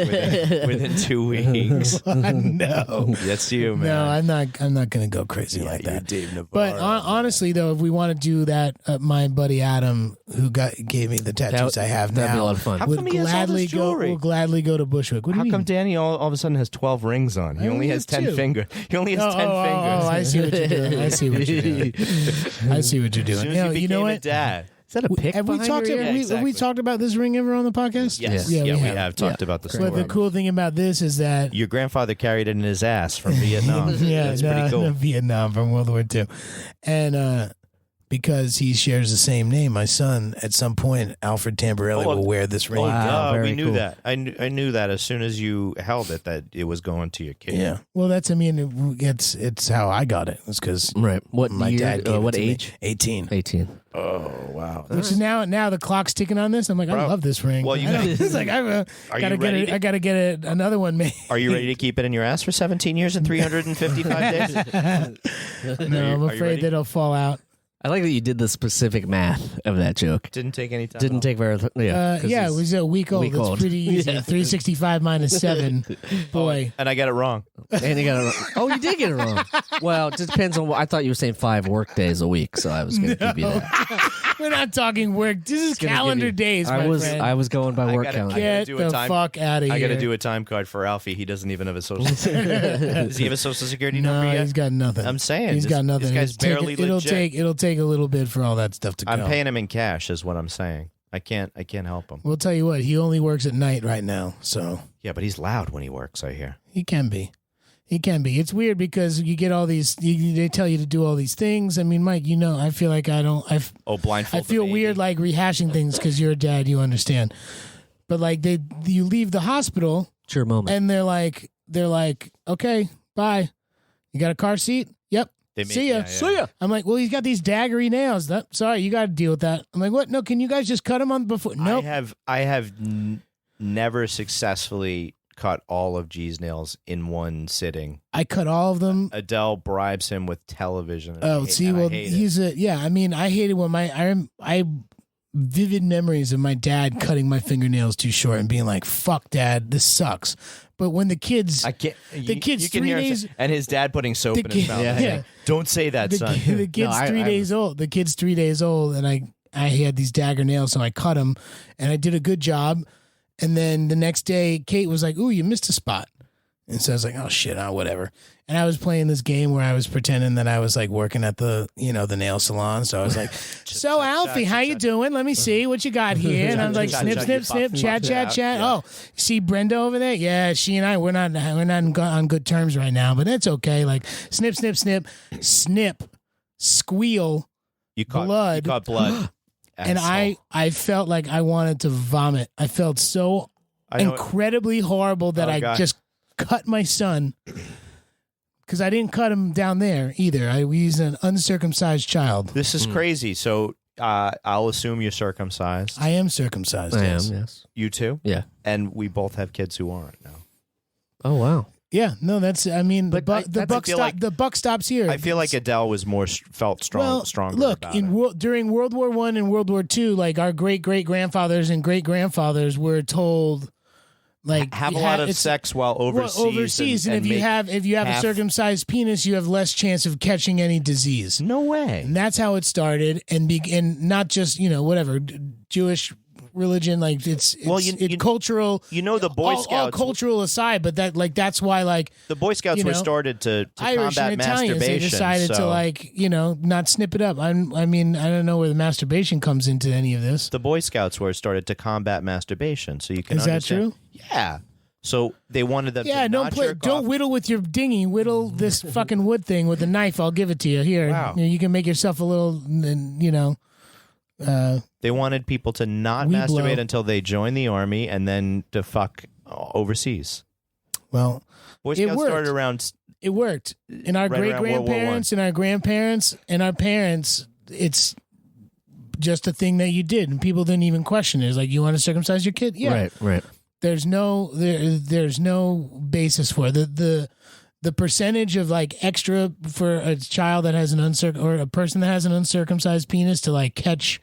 within 2 weeks. No. That's you, man. No, I'm not going to go crazy like that. Dave Navarro. But honestly, though, if we want to do that, my buddy Adam, who gave me the tattoos I have that'd now, be a lot of fun. How would come he has all gladly this go. jewelry? Will gladly go to Bushwick. What do How you come mean? Danny all of a sudden has 12 rings on? He only has 10 2. fingers. He only has 10 fingers. Oh, I see what you're doing. I see what you're doing. I see what you're As doing. soon as you You know became a what? dad. Is that a pic? Have we behind talked? your ear? Have we talked about this ring ever on the podcast? Yes. Yeah, we we have talked about the story. But the cool thing about this is that Your grandfather carried it in his ass from Vietnam. That's pretty cool. Vietnam from World War II, and because he shares the same name, my son at some point, Alfred Tamberelli, will wear this ring. Wow. Very we knew cool. that. I knew that as soon as you held it, that it was going to your kid. Yeah. Well, it's how I got it. It's because Right. What my year? dad gave What it to me. age? 18. 18. Oh, wow. Which is now the clock's ticking on this. I'm like, I love this ring. Well, you I know. got- It's like I gotta get ready it. to- I gotta get another one made. Are you ready to keep it in your ass for 17 years and 355 days? No, I'm Are you afraid ready? that it'll fall out. I like that you did the specific math of that joke. Didn't take any time. Didn't take very. 'cause Yeah, it it's was a week old. week It's old. pretty easy. Yeah. 365 minus 7. Boy. And I got it wrong. And you got it wrong. Oh, you did get it wrong. Well, it just depends on what. I thought you were saying 5 work days a week, so I was going to give you that. We're not talking work. This is Gonna give calendar you- days, my friend. I was going by work gotta- calendar. I Get do a the time- fuck out of here. I got to do a time card for Alfie. He doesn't even have a social security. Does he have a social security number No, yet? he's got nothing. I'm saying. He's got nothing. This guy's barely legit. It'll take a little bit for all that stuff to I'm go. paying him in cash is what I'm saying. I can't help him. We'll tell you what, he only works at night right now, so Yeah, but he's loud when he works, I hear. he can be. He can be. It's weird because you get all these. They tell you to do all these things. I mean, Mike, I feel like I don't. Oh, blindfold. I feel weird like rehashing things because you're a dad. You understand, but like you leave the hospital Sure moment. and they're like, okay, bye. You got a car seat? Yep. See ya. See ya. I'm like, well, he's got these daggery nails. Sorry, you got to deal with that. I'm like, what? No, can you guys just cut them on before? Nope. I have never successfully cut all of G's nails in one sitting. I cut all of them. Adele bribes him with television. and Oh, I see, hate well, it. he's a yeah. I mean, I hated when I vivid memories of my dad cutting my fingernails too short and being like, "Fuck, Dad, this sucks." But when the kids, I can't. The kid's you can 3 hear him days- say- and his dad putting soap the in his kid- mouth. yeah. Don't say that, son. the kid's No, 3 days old. The kid's 3 days old, and I had these dagger nails, so I cut them, and I did a good job. And then the next day, Kate was like, "Ooh, you missed a spot." And so I was like, "Oh shit, whatever." And I was playing this game where I was pretending that I was like working at the the nail salon. So I was like, "So Alfie, how you doing? Let me see what you got here." And I was like, "Snip, snip, snip, chat, chat, chat." Oh, see Brenda over there? Yeah, she and I we're not on good terms right now, but it's okay. Like snip, snip, snip, snip, squeal, You caught blood. You caught blood. and I felt like I wanted to vomit. I felt so I know- incredibly horrible that Oh, I God. just cut my son because I didn't cut him down there either. I used an uncircumcised child. This is crazy. So I'll assume you're circumcised. I am circumcised. I am. yes. Yes. You too? Yeah. And we both have kids who aren't now. Oh wow. Yeah, no, that's. I mean, But the buck stops here. I feel like Adele was more felt stronger. Look, about it. during World War I and World War II, like our great great grandfathers and great grandfathers were told Like have a lot of sex while overseas. And if you have a half- circumcised penis, you have less chance of catching any disease. No way. And that's how it started, and not just whatever Jewish religion, like it's cultural. The Boy Scouts, all cultural aside, but that's why the Boy Scouts were started to Irish combat and Italians, masturbation. they decided to not snip it up. I mean, I don't know where the masturbation comes into any of this. The Boy Scouts were started to combat masturbation, so you can. Is that understand. true? Yeah. So they wanted them. to not jerk don't off. whittle with your dinghy. Whittle this fucking wood thing with a knife. I'll give it to you. Here, Wow. you can make yourself a little. They wanted people to not We masturbate blow. until they joined the army and then to fuck overseas. Well, Boy It Scouts worked. started around. it worked. In our Right great around World War grandparents and our grandparents and our parents, it's just a thing that you did, and people didn't even question it. It's like, you want to circumcise your kid? Yeah. Right. There's no basis for it. The percentage of like extra for a child that has or a person that has an uncircumcised penis to like catch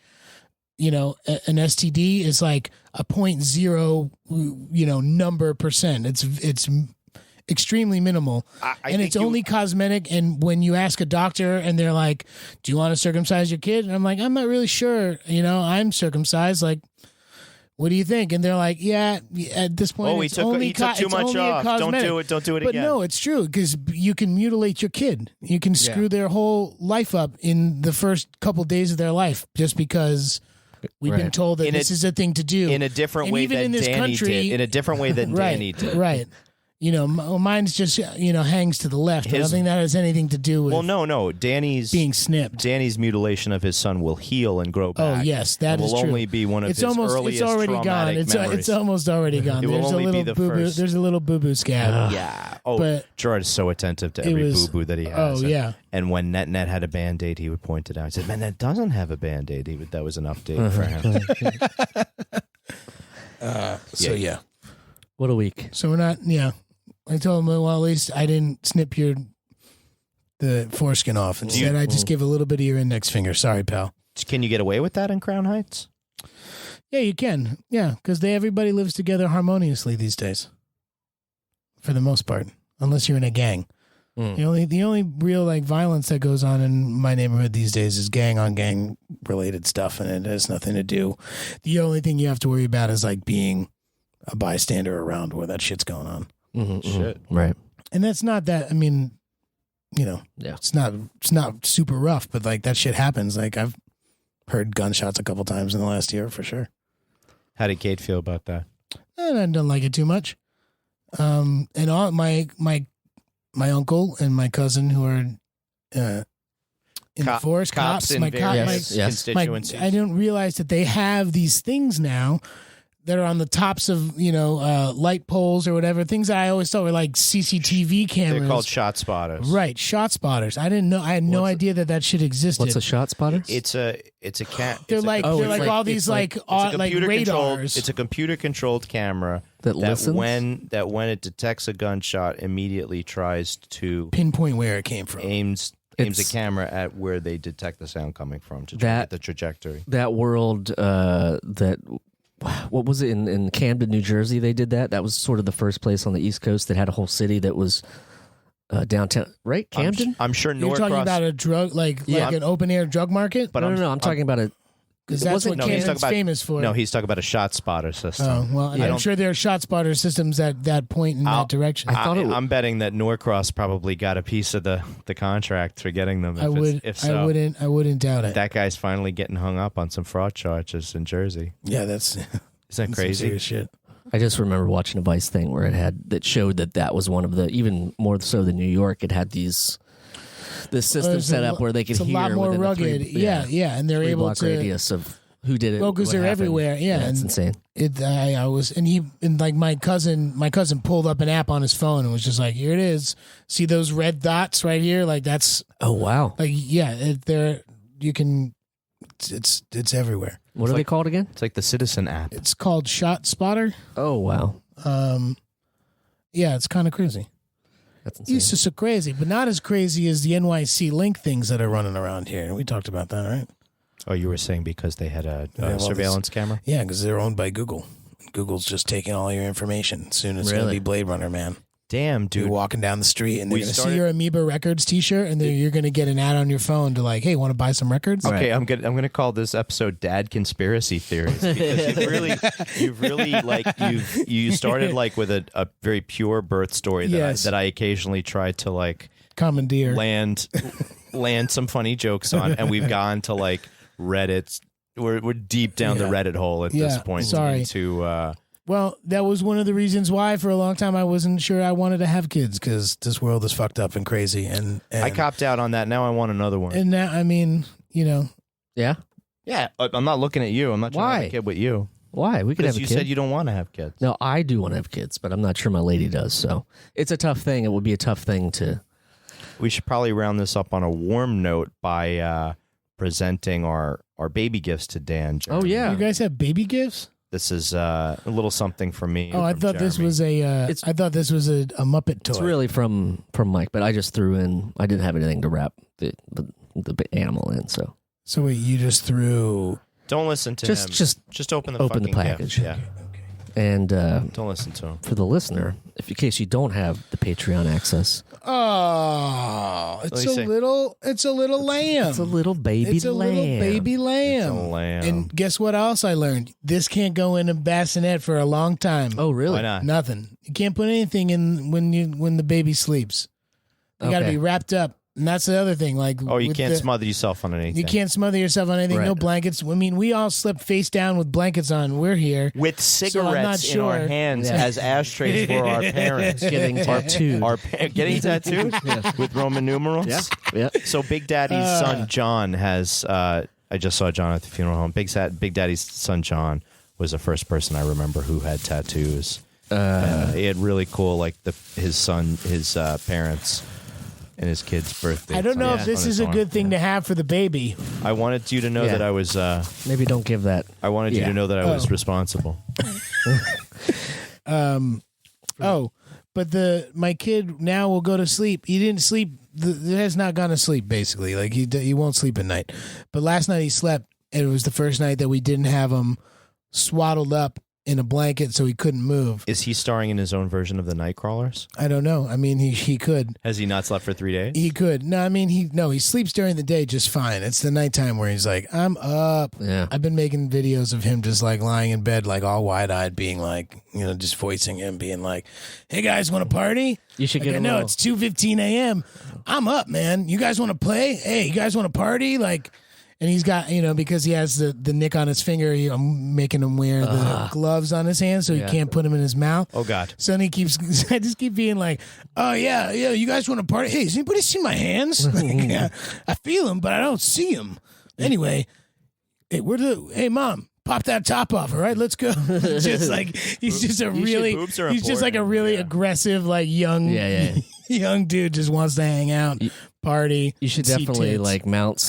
an STD is like a 0.0 number percent. It's extremely minimal. I And think it's only cosmetic. And when you ask a doctor and they're like, do you want to circumcise your kid? And I'm like, I'm not really sure. I'm circumcised. Like, what do you think? And they're like, yeah, at this point, he took too much off. Don't do it. Don't do it but again. no, it's true, because you can mutilate your kid. You can screw their whole life up in the first couple days of their life just because we've been told that this is a thing to do. in a different And way even than in this Danny country, did. In a different way than right, Danny did. Right. Mine's just, hangs to the left. I don't think that has anything to do with Well, no. Danny's being snipped. Danny's mutilation of his son will heal and grow back. Oh, yes, that and is will true. only be one of It's his almost, earliest it's already gone. traumatic memories. It's almost already gone. It will There's only a be little the boo-boo. first. There's a little boo-boo scab. Yeah. Oh, But Gerard is so attentive to it every was- boo-boo that he has. oh, yeah. And when Net had a Band-Aid, he would point it out. He said, man, that doesn't have a Band-Aid. That was an update for him. So, yeah. What a week. So we're not, I told him, well, at least I didn't snip the foreskin off. Instead, I just give a little bit of your index finger. Sorry, pal. Can you get away with that in Crown Heights? Yeah, you can. Yeah, because everybody lives together harmoniously these days. For the most part. Unless you're in a gang. The only real like violence that goes on in my neighborhood these days is gang on gang related stuff, and it has nothing to do. The only thing you have to worry about is like being a bystander around where that shit's going on. Shit. Right. And that's not that. I mean, it's not super rough, but like that shit happens. Like I've heard gunshots a couple times in the last year for sure. How did Kate feel about that? And I don't like it too much. And all my uncle and my cousin who are in the force, cops, in my various Yes. constituencies. I didn't realize that they have these things now that are on the tops of light poles or whatever, things that I always thought were like CCTV cameras. They're called shot spotters. Right, shot spotters. I didn't know. I had no idea that shit existed. What's a shot spotter? It's a cat. They're like all these like computer-controlled. radars. It's a computer-controlled camera That listens? when it detects a gunshot, immediately tries to pinpoint where it came from. aims a It's- camera at where they detect the sound coming from to try to get the trajectory. That world what was it in Camden, New Jersey? They did that. That was sort of the first place on the East Coast that had a whole city that was downtown, right? Camden. I'm sure You're Norcross. talking about a drug like an open air drug market, but no. I'm talking about a. because that's what no, he's talking Camden's about- famous for. No, he's talking about a shot spotter system. Oh well, I'm sure there are shot spotter systems that point in that direction. I'm betting that Norcross probably got a piece of the contract for getting them. If so, I wouldn't doubt it. that guy's finally getting hung up on some fraud charges in Jersey. Yeah, that's Isn't that crazy? serious shit. I just remember watching a Vice thing where that showed that was one of the, even more so than New York. It had this system It's set up where they could it's hear a lot more within rugged. And they're able block to. radius of who did it. Well, because what they're happened. everywhere. Yeah, That's and insane. I was, and like my cousin pulled up an app on his phone and was just like, "Here it is. See those red dots right here? Like that's Oh wow! like they're you can. It's everywhere. What are they called again? It's like the Citizen app. It's called Shot Spotter. Oh wow! Yeah, it's kind of crazy. That's insane. It's just so crazy, but not as crazy as the NYC Link things that are running around here. We talked about that, right? Oh, you were saying because they had a all surveillance camera? Yeah, because they're owned by Google. Google's just taking all your information. Soon it's going to be Blade Runner, man. Damn, dude. You're walking down the street and they're We going to see started- your Amoeba Records t-shirt and then you're going to get an ad on your phone to like, hey, want to buy some records? Okay, I'm gonna call this episode "Dad Conspiracy Theories" because you've really like you started like with a very pure birth story that Yes. I occasionally try to like Commandeer. land some funny jokes on, and we've gone to like Reddit's. We're deep down the Reddit hole at this point. Sorry. Well, that was one of the reasons why for a long time I wasn't sure I wanted to have kids because this world is fucked up and crazy. And I copped out on that. Now I want another one. And now, I mean, you know. Yeah. Yeah, I'm not looking at you. I'm not trying to have a kid with you. Why? We could have Because a you kid. said you don't want to have kids. No, I do want to have kids, but I'm not sure my lady does. So it's a tough thing. It would be a tough thing to. We should probably round this up on a warm note by presenting our baby gifts to Dan. Oh, Jeremy. yeah. You guys have baby gifts? This is a little something from me. Oh, I from thought this Jeremy. was I thought this was a Muppet toy. It's really from Mike, but I just threw in. I didn't have anything to wrap the animal in, so. So wait, you just threw. Don't listen to Just- him. just open the open the fucking package. gift. Yeah. And Don't listen to him. for the listener, in case you don't have the Patreon access, Oh, it's What do you say? it's a little lamb. it's a little baby It's a lamb. little baby lamb. It's a lamb. And guess what else I learned? This can't go in a bassinet for a long time. Oh, really? Why not? Nothing. You can't put anything in when the baby sleeps. They got to Okay. be wrapped up. And that's the other thing. Like, Oh, you with can't the- smother yourself on anything. You can't smother yourself on anything. Right. No blankets. I mean, we all slept face down with blankets on. We're here. With not cigarettes in our sure. hands Yeah. as ashtrays for our parents. Getting tattooed. Getting tattooed with Roman numerals. Yeah. So Big Daddy's son John has. I just saw John at the funeral home. Big Daddy's son John was the first person I remember who had tattoos. He had really cool, like his parents. And his kid's birthday. I don't know if this is a good thing to have for the baby. I wanted you to know Yeah. that I was. Maybe don't give that. I wanted you Yeah. to know that I was responsible. Oh, but my kid now will go to sleep. He didn't sleep. He has not gone to sleep. Basically, like he won't sleep at night. But last night he slept, and it was the first night that we didn't have him swaddled up in a blanket, so he couldn't move. Is he starring in his own version of the Nightcrawlers? I don't know. I mean, he could. Has he not slept for 3 days? He could. No, I mean he sleeps during the day just fine. It's the nighttime where he's like, I'm up. Yeah. I've been making videos of him just like lying in bed, like all wide eyed, being like, just voicing him, being like, "Hey guys, want to party? You should Like, get I a know little- it's 2:15 a.m. I'm up, man. You guys want to play? Hey, you guys want to party? Like." And he's got, because he has the nick on his finger, I'm making him wear the gloves on his hands so he can't put them in his mouth. Oh, God. So then I just keep being like, oh, yeah, you guys want to party? Hey, does anybody see my hands? Yeah, I feel them, but I don't see them. Anyway, hey, Mom, pop that top off, all right? Let's go. Just like, he's just boobs are he's just like a really aggressive, like young, young dude just wants to hang out, party. You should see definitely tits. like mount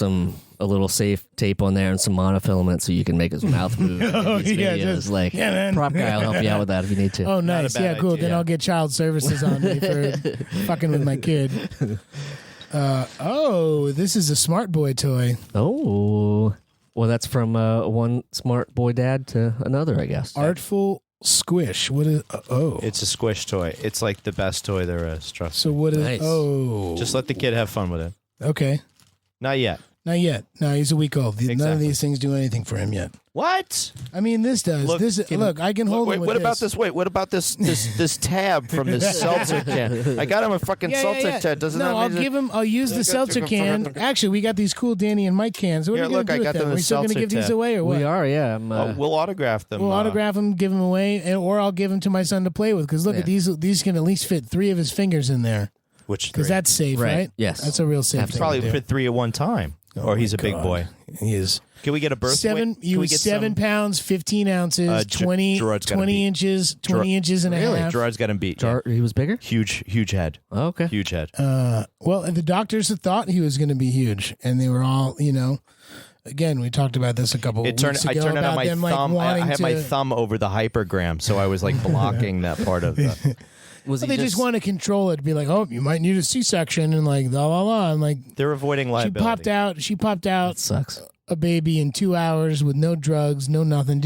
a little safe tape on there and some monofilament so you can make his mouth move. Oh, yeah, just like yeah, man. prop guy will help you out with that if you need to. Oh, nice. bad Yeah, cool. idea. Then I'll get child services on me for fucking with my kid. This is a smart boy toy. Oh. Well, that's from one smart boy dad to another, I guess. Artful squish. What is? It's a squish toy. It's like the best toy there is. Trust me. So what is? Nice. Oh, Just let the kid have fun with it. okay. Not yet. Not yet. No, he's a week old. None of Exactly. these things do anything for him yet. What? I mean, this does. Look, I can hold Wait, him with what about this? this? Wait, what about this tab from this seltzer can? I got him a fucking seltzer can. Doesn't that I'll mean give him. I'll use the seltzer can. Actually, we got these cool Danny and Mike cans. What Here, are you look, gonna I do got with them them? the We're still gonna seltzer give these tab. away or what? We are, yeah. We'll autograph them. We'll autograph them, give them away, or I'll give them to my son to play with. Because look at these; these can at least fit 3 of his fingers in there. Which Because that's safe, Right. right? Yes. That's a real safe thing. probably to do. fit 3 at one time. Oh Or he's a my big God. boy. He is Can we get a birth weight? He Can we was get 7 pounds, 15 ounces, Ger- 20 Gerard's gotta 20 be- inches, 20 inches and a half. Gerard's got him beat. He was bigger? Huge head. Oh, okay. Huge head. Well, the doctors had thought he was going to be huge, and they were all, Again, we talked about this a couple I weeks ago turned out about my them thumb. like I wanting had to. my thumb over the hypergram, so I was like blocking that part of the. Was Well, they just want to control it, be like, oh, you might need a C-section, and like la la la, and like They're avoiding she liability. popped out. Sucks. a baby in 2 hours with no drugs, no nothing.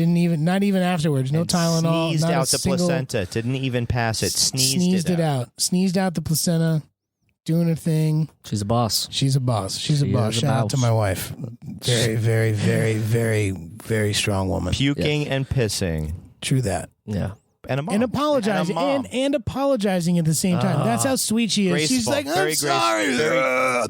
Not even afterwards. No And Tylenol. Sneezed not out a the single, placenta. Didn't even pass it. Sneezed it out. Sneezed out the placenta. Doing her thing. She's a boss. She's a boss. She's a She boss. is a Shout out boss. to my wife. Very, very, very, very, very strong woman. Puking and pissing. True that. Yeah. And a mom. And apologizing And a mom. and apologizing at the same time. That's how sweet she is. She's Graceful. like, I'm Very sorry.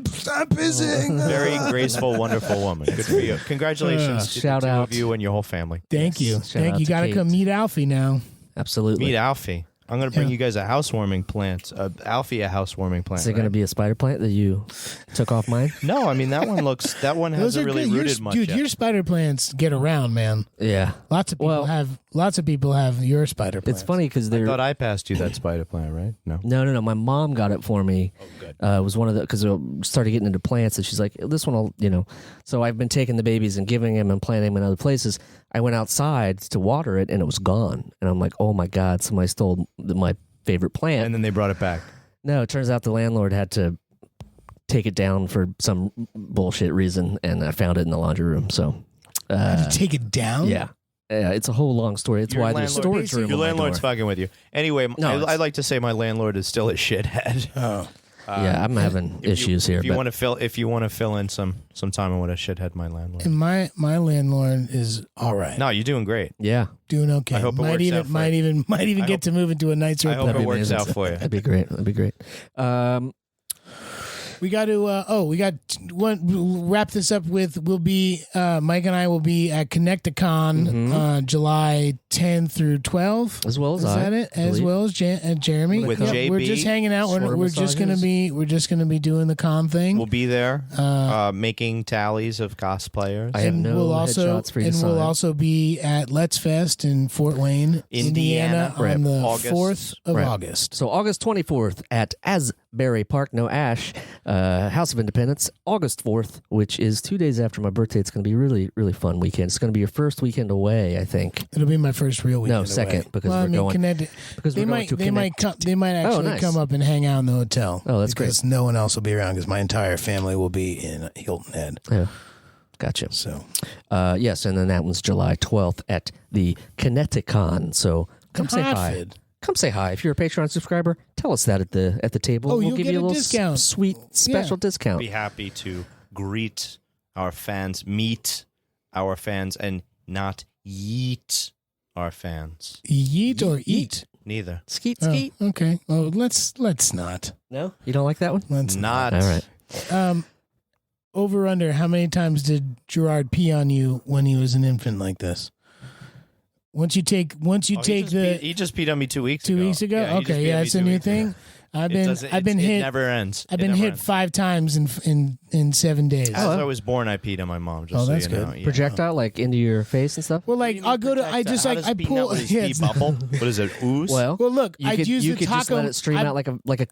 Stop pissing. Very graceful, wonderful woman. Good for you. Congratulations to Shout the two out. of you and your whole family. Thank you. Shout Thank out you. to Got to Kate. come meet Alfie now. Absolutely. Meet Alfie. I'm going to bring Yeah. you guys a housewarming plant. Alfie, a housewarming plant. Is it going to right? be a spider plant that you took off mine? No, I mean, that one Those hasn't are really good. rooted much Dude, yet. your spider plants get around, man. Yeah. Lots of people have your spider plants. It's funny because I they're. thought I passed you that spider plant, right? No. No. My mom got it for me. Oh, good. It was one of the because I started getting into plants, and she's like, "This one will." So I've been taking the babies and giving them and planting them in other places. I went outside to water it, and it was gone. And I'm like, "Oh my god! Somebody stole my favorite plant." And then they brought it back. No, it turns out the landlord had to take it down for some bullshit reason, and I found it in the laundry room. So, Had to take it down? yeah, it's a whole long story. It's Your why there's landlord- storage room. Your on my landlord's door. fucking with you. Anyway, No, it's- I'd like to say my landlord is still a shithead. Oh. Yeah, I'm having issues here. If you But want to fill in some time on what a shithead my landlord. And my landlord is all right. No, you're doing great. yeah, Doing okay. I hope it might works even out for might you. even I get hope- to move into a nicer I hope apartment. it works amazing. out for you. that'd be great. That'd be great. We got to we got one. We'll wrap this up with Mike and I will be at Connecticon July 10th through 12th. As well as Is I that it? As believe. well as Jeremy. With Yep, JB, we're just hanging out. Sort of We're just gonna be doing the con thing. We'll be there making tallies of cosplayers. I have and no we'll headshots for you to and we'll sign. also be at Let's Fest in Fort Wayne, Indiana, Right. on the August. 4th of Right. August. So August 24th at Asbury Park, no Ash, House of Independence. August 4th, which is 2 days after my birthday. It's going to be really, really fun weekend. It's going to be your first weekend away, I think. It'll be my first real weekend. No, second, away. because well, we're I mean, going- Because They we're going might to they might they might actually nice. come up and hang out in the hotel. Oh, that's great. because no one else will be around because my entire family will be in Hilton Head. Yeah, gotcha. So Yes, and then that one's July 12th at the Connecticon. So come say hi. Hartford. Come say hi. If you're a Patreon subscriber, tell us that at the table. Oh, we'll you'll give get you a a little discount. sweet special discount. Be happy to greet our fans, meet our fans, and not yeet our fans. Yeet or eat? Neither. Skeet Oh, skeet. okay. Oh, let's not. No, you don't like that one. Let's Not. All right. Over under. How many times did Gerard pee on you when he was an infant like this? Once you take he just peed on me 2 weeks ago. 2 weeks ago. Yeah, he just Okay, peed yeah, on me it's a 2 new weeks ago. thing. I've It been hit. It never ends. I've It been never hit ends. 5 times in 7 days. As I was born, I peed on my mom. Just Oh, so that's you good. know. Yeah. Projectile like into your face and stuff. Well, like I'll go to. I just How like does I pee pull. not what is yeah, pee it's- bubble? What is it? Ooze? Well, Well, look, you I'd could use you the could just taco- let it stream I- out like a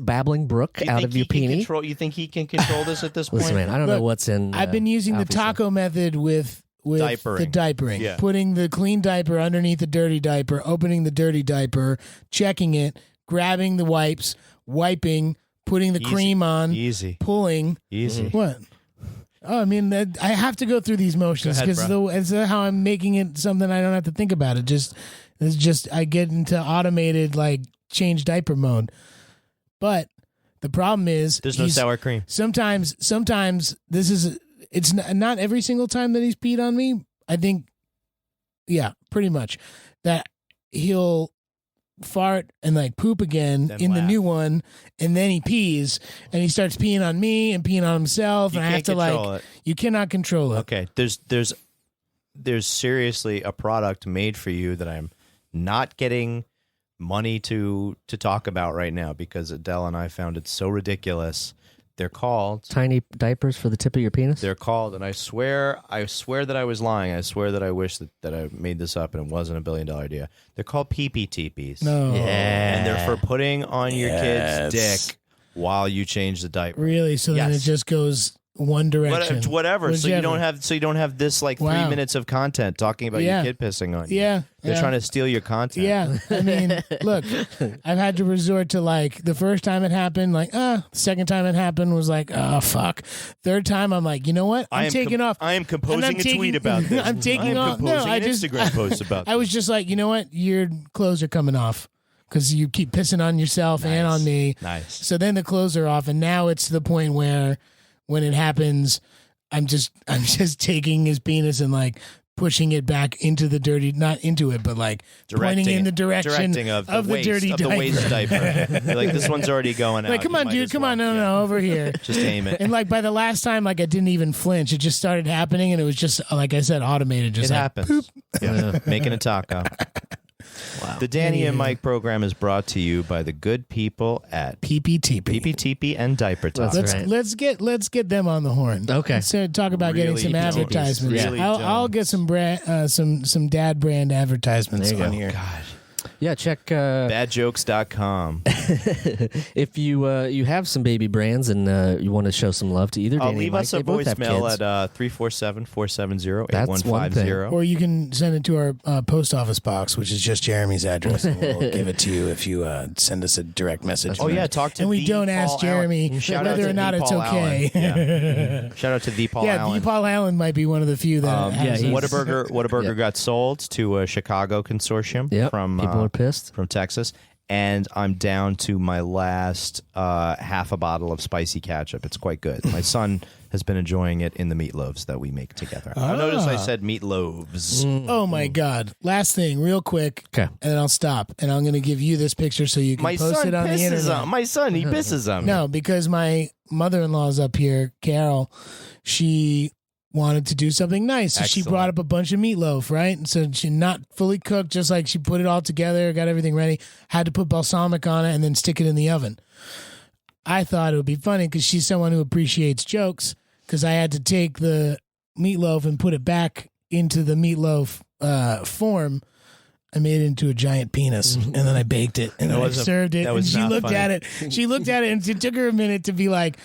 babbling brook You out think of your he can peenie. control? You think he can control this at this point? Listen, man, I don't know Look, what's in. I've been using the Alfie's stuff. taco method with Diapering. the diapering. Yeah. Putting the clean diaper underneath the dirty diaper, opening the dirty diaper, checking it, grabbing the wipes, wiping, putting the Easy. cream on, Easy, pulling. easy. What? Oh, I mean, I have to go through these motions Go ahead, because it's how I'm making it something I don't have to think about. It's just I get into automated like change diaper mode. But the problem is There's no sour cream. sometimes it's not every single time that he's peed on me. I think, yeah, pretty much that he'll fart and like poop again Then in the laugh. new one, and then he pees and he starts peeing on me and peeing on himself, You and I have can't to control like it. you cannot control it. Okay, there's seriously a product made for you that I'm not getting money to talk about right now because Adele and I found it so ridiculous. They're called, Tiny diapers for the tip of your penis. and I swear that I was lying. I swear that I wish that I made this up and it wasn't $1 billion idea. They're called pee-pee teepees. No, And they're for putting on your kid's dick while you change the diaper. really. So then it Yes. just goes one direction. Whatever. So you don't have this like 3 Wow. minutes of content talking about your kid pissing on you. Yeah. They're trying to steal your content. Yeah, I mean, look, I've had to resort to like the first time it happened, like, the second time it happened was like, oh, fuck. Third time, I'm like, you know what? I'm taking off. I am composing a tweet about this. I'm taking off. No, I just Instagram post about I was just like, you know what? Your clothes are coming off because you keep pissing on yourself and on me. Nice. So then the clothes are off, and now it's to the point where when it happens, I'm just taking his penis and like pushing it back into the dirty, not into it, but like pointing in the direction of the waist, dirty of diaper. the waist diaper. You're like, this one's already going out. Like, come on, dude, come on, no, over here. Just aim it. And like by the last time, like I didn't even flinch. It just started happening, and it was just like I said, automated. Just It like, happens. poop. Yeah. Making a taco. Wow. The Danny and Mike program is brought to you by the good people at PPTP and Diaper Talk. Let's get them on the horn. Okay. So talk about getting some advertisements. Really I'll get some some dad brand advertisements There you on go. here. God. Yeah, check Badjokes.com. if you have some baby brands and you want to show some love to either Danny Leave and Mike, us a they both have voicemail kids. at 347-470-8150. That's one thing. Or you can send it to our post office box, which is just Jeremy's address, and we'll give it to you if you send us a direct message. Oh, yeah, talk to and we the don't Paul ask Jeremy Allen. Shout out whether to or not the it's Paul okay. Allen. Yeah. Shout out to the Paul Yeah, Allen. the Paul Allen might be one of the few that has he's- Whataburger got sold to a Chicago consortium from people are pissed. from Texas, and I'm down to my last half a bottle of spicy ketchup. It's quite good. My son has been enjoying it in the meatloaves that we make together. I noticed I said meatloaves. Oh my God! Last thing, real quick, Okay. and then I'll stop. And I'm going to give you this picture so you can My post son it on the pisses internet. on my son. He pisses on me. No, because my mother-in-law is up here, Carol. She wanted to do something nice, so she Excellent. brought up a bunch of meatloaf, right? And so she not fully cooked, just like she put it all together, got everything ready, had to put balsamic on it, and then stick it in the oven. I thought it would be funny because she's someone who appreciates jokes. Because I had to take the meatloaf and put it back into the meatloaf form. I made it into a giant penis, and then I baked it, and then I served it. And she looked at it. She looked at it, and it took her a minute to be like,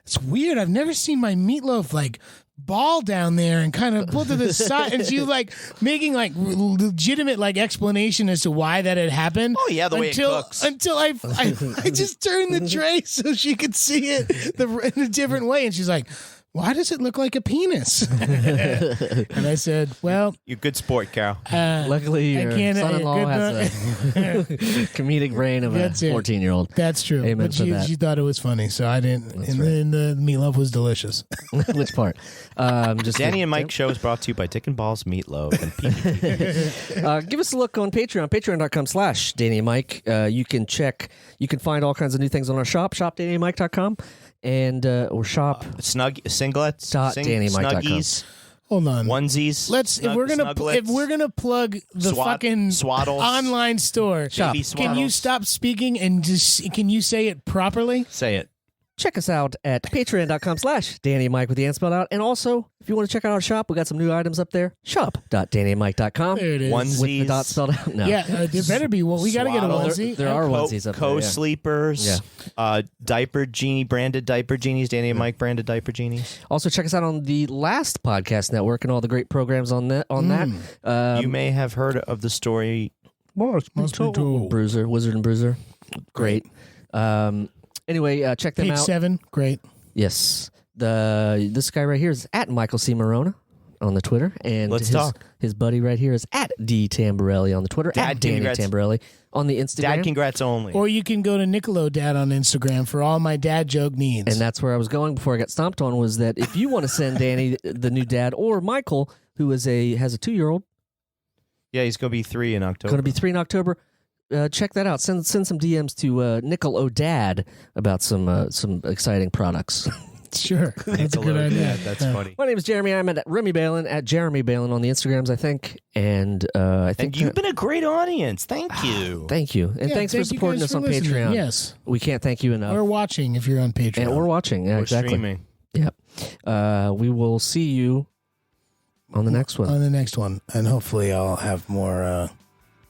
"It's weird. I've never seen my meatloaf like ball down there and kind of pull to the side." And she was like making like legitimate like explanation as to why that had happened. Oh yeah, the way it cooks. Until I just turned the tray so she could see it in a different way, and she's like, "Why does it look like a penis?" And I said, "Well, You're a good sport, Carol. Luckily, your son-in-law has a comedic brain of a That's it. 14-year-old. That's true." Amen But for that. she thought it was funny, so I didn't. And right. then the meatloaf was delicious. Which part? Just Danny and Mike show is brought to you by Dick and Balls Meatloaf and PPP. give us a look on Patreon, patreon.com/Danny and Mike. You can find all kinds of new things on our shop, shopdannyandmike.com, and or shop Singlets, DannyandMike.com. snuggies, Hold on. onesies. If we're gonna plug the fucking swaddles, online store, Shop. baby can you swaddles. stop speaking and just can you say it properly? Say it. Check us out at patreon.com/Danny and Mike with the N spelled out. And also, if you want to check out our shop, we got some new items up there. Shop.dannyandmike.com. There it is. Onesies. With the dot spelled out. No. Yeah, there better be one. We got to get a Swaddle. onesie. There are onesies up there. Yeah. Co-sleepers, diaper genie, branded diaper genies, Danny and Mike branded diaper genies. Also, check us out on the last podcast network and all the great programs on that. You may have heard of the story. Must be told. Bruiser, Wizard and Bruiser. Great. Anyway, check them Page out. 7, great. Yes. This guy right here is at Michael C. Morona on the Twitter. And Let's talk. His buddy right here is at D. Tamberelli on the Twitter. Dad, at Danny congrats. Tamberelli on the Instagram. Dad, congrats only. Or you can go to Nicolo Dad on Instagram for all my dad joke needs. And that's where I was going before I got stomped on, was that if you want to send Danny, the new dad, or Michael, who has a 2-year-old, Yeah, he's going to be 3 in October. going to be 3 in October, check that out. Send some DMs to Nickel O'Dad about some exciting products. Sure. That's a good idea. That's funny. My name is Jeremy. I'm at Remy Balin, at Jeremy Balin on the Instagrams, I think. And I think And you've been a great audience. Thank you. thank you. And Yeah, thanks thank for you supporting guys us on for listening. Patreon. Yes. We can't thank you enough. Or watching if you're on Patreon. And we're watching. Yeah, We're exactly. streaming. Yep. We will see you on the next one. on the next one. And hopefully I'll have more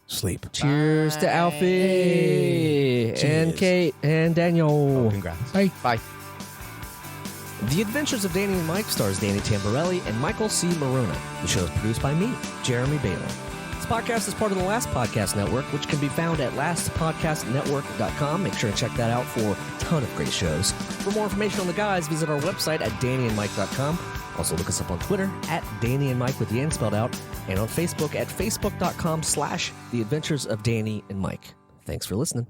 sleep. Cheers to Alfie and Cheers. Kate and Daniel. Congrats. Bye. Bye. The Adventures of Danny and Mike stars Danny Tamberelli and Michael C. Marona. The show is produced by me, Jeremy Baylor. This podcast is part of the Last Podcast Network, which can be found at lastpodcastnetwork.com. Make sure to check that out for a ton of great shows. For more information on the guys, visit our website at dannyandmike.com. Also look us up on Twitter at Danny and Mike with the N spelled out, and on Facebook at facebook.com/The Adventures of Danny and Mike. Thanks for listening.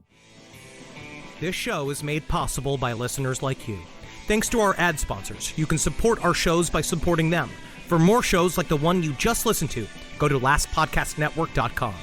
This show is made possible by listeners like you. Thanks to our ad sponsors, you can support our shows by supporting them. For more shows like the one you just listened to, go to lastpodcastnetwork.com.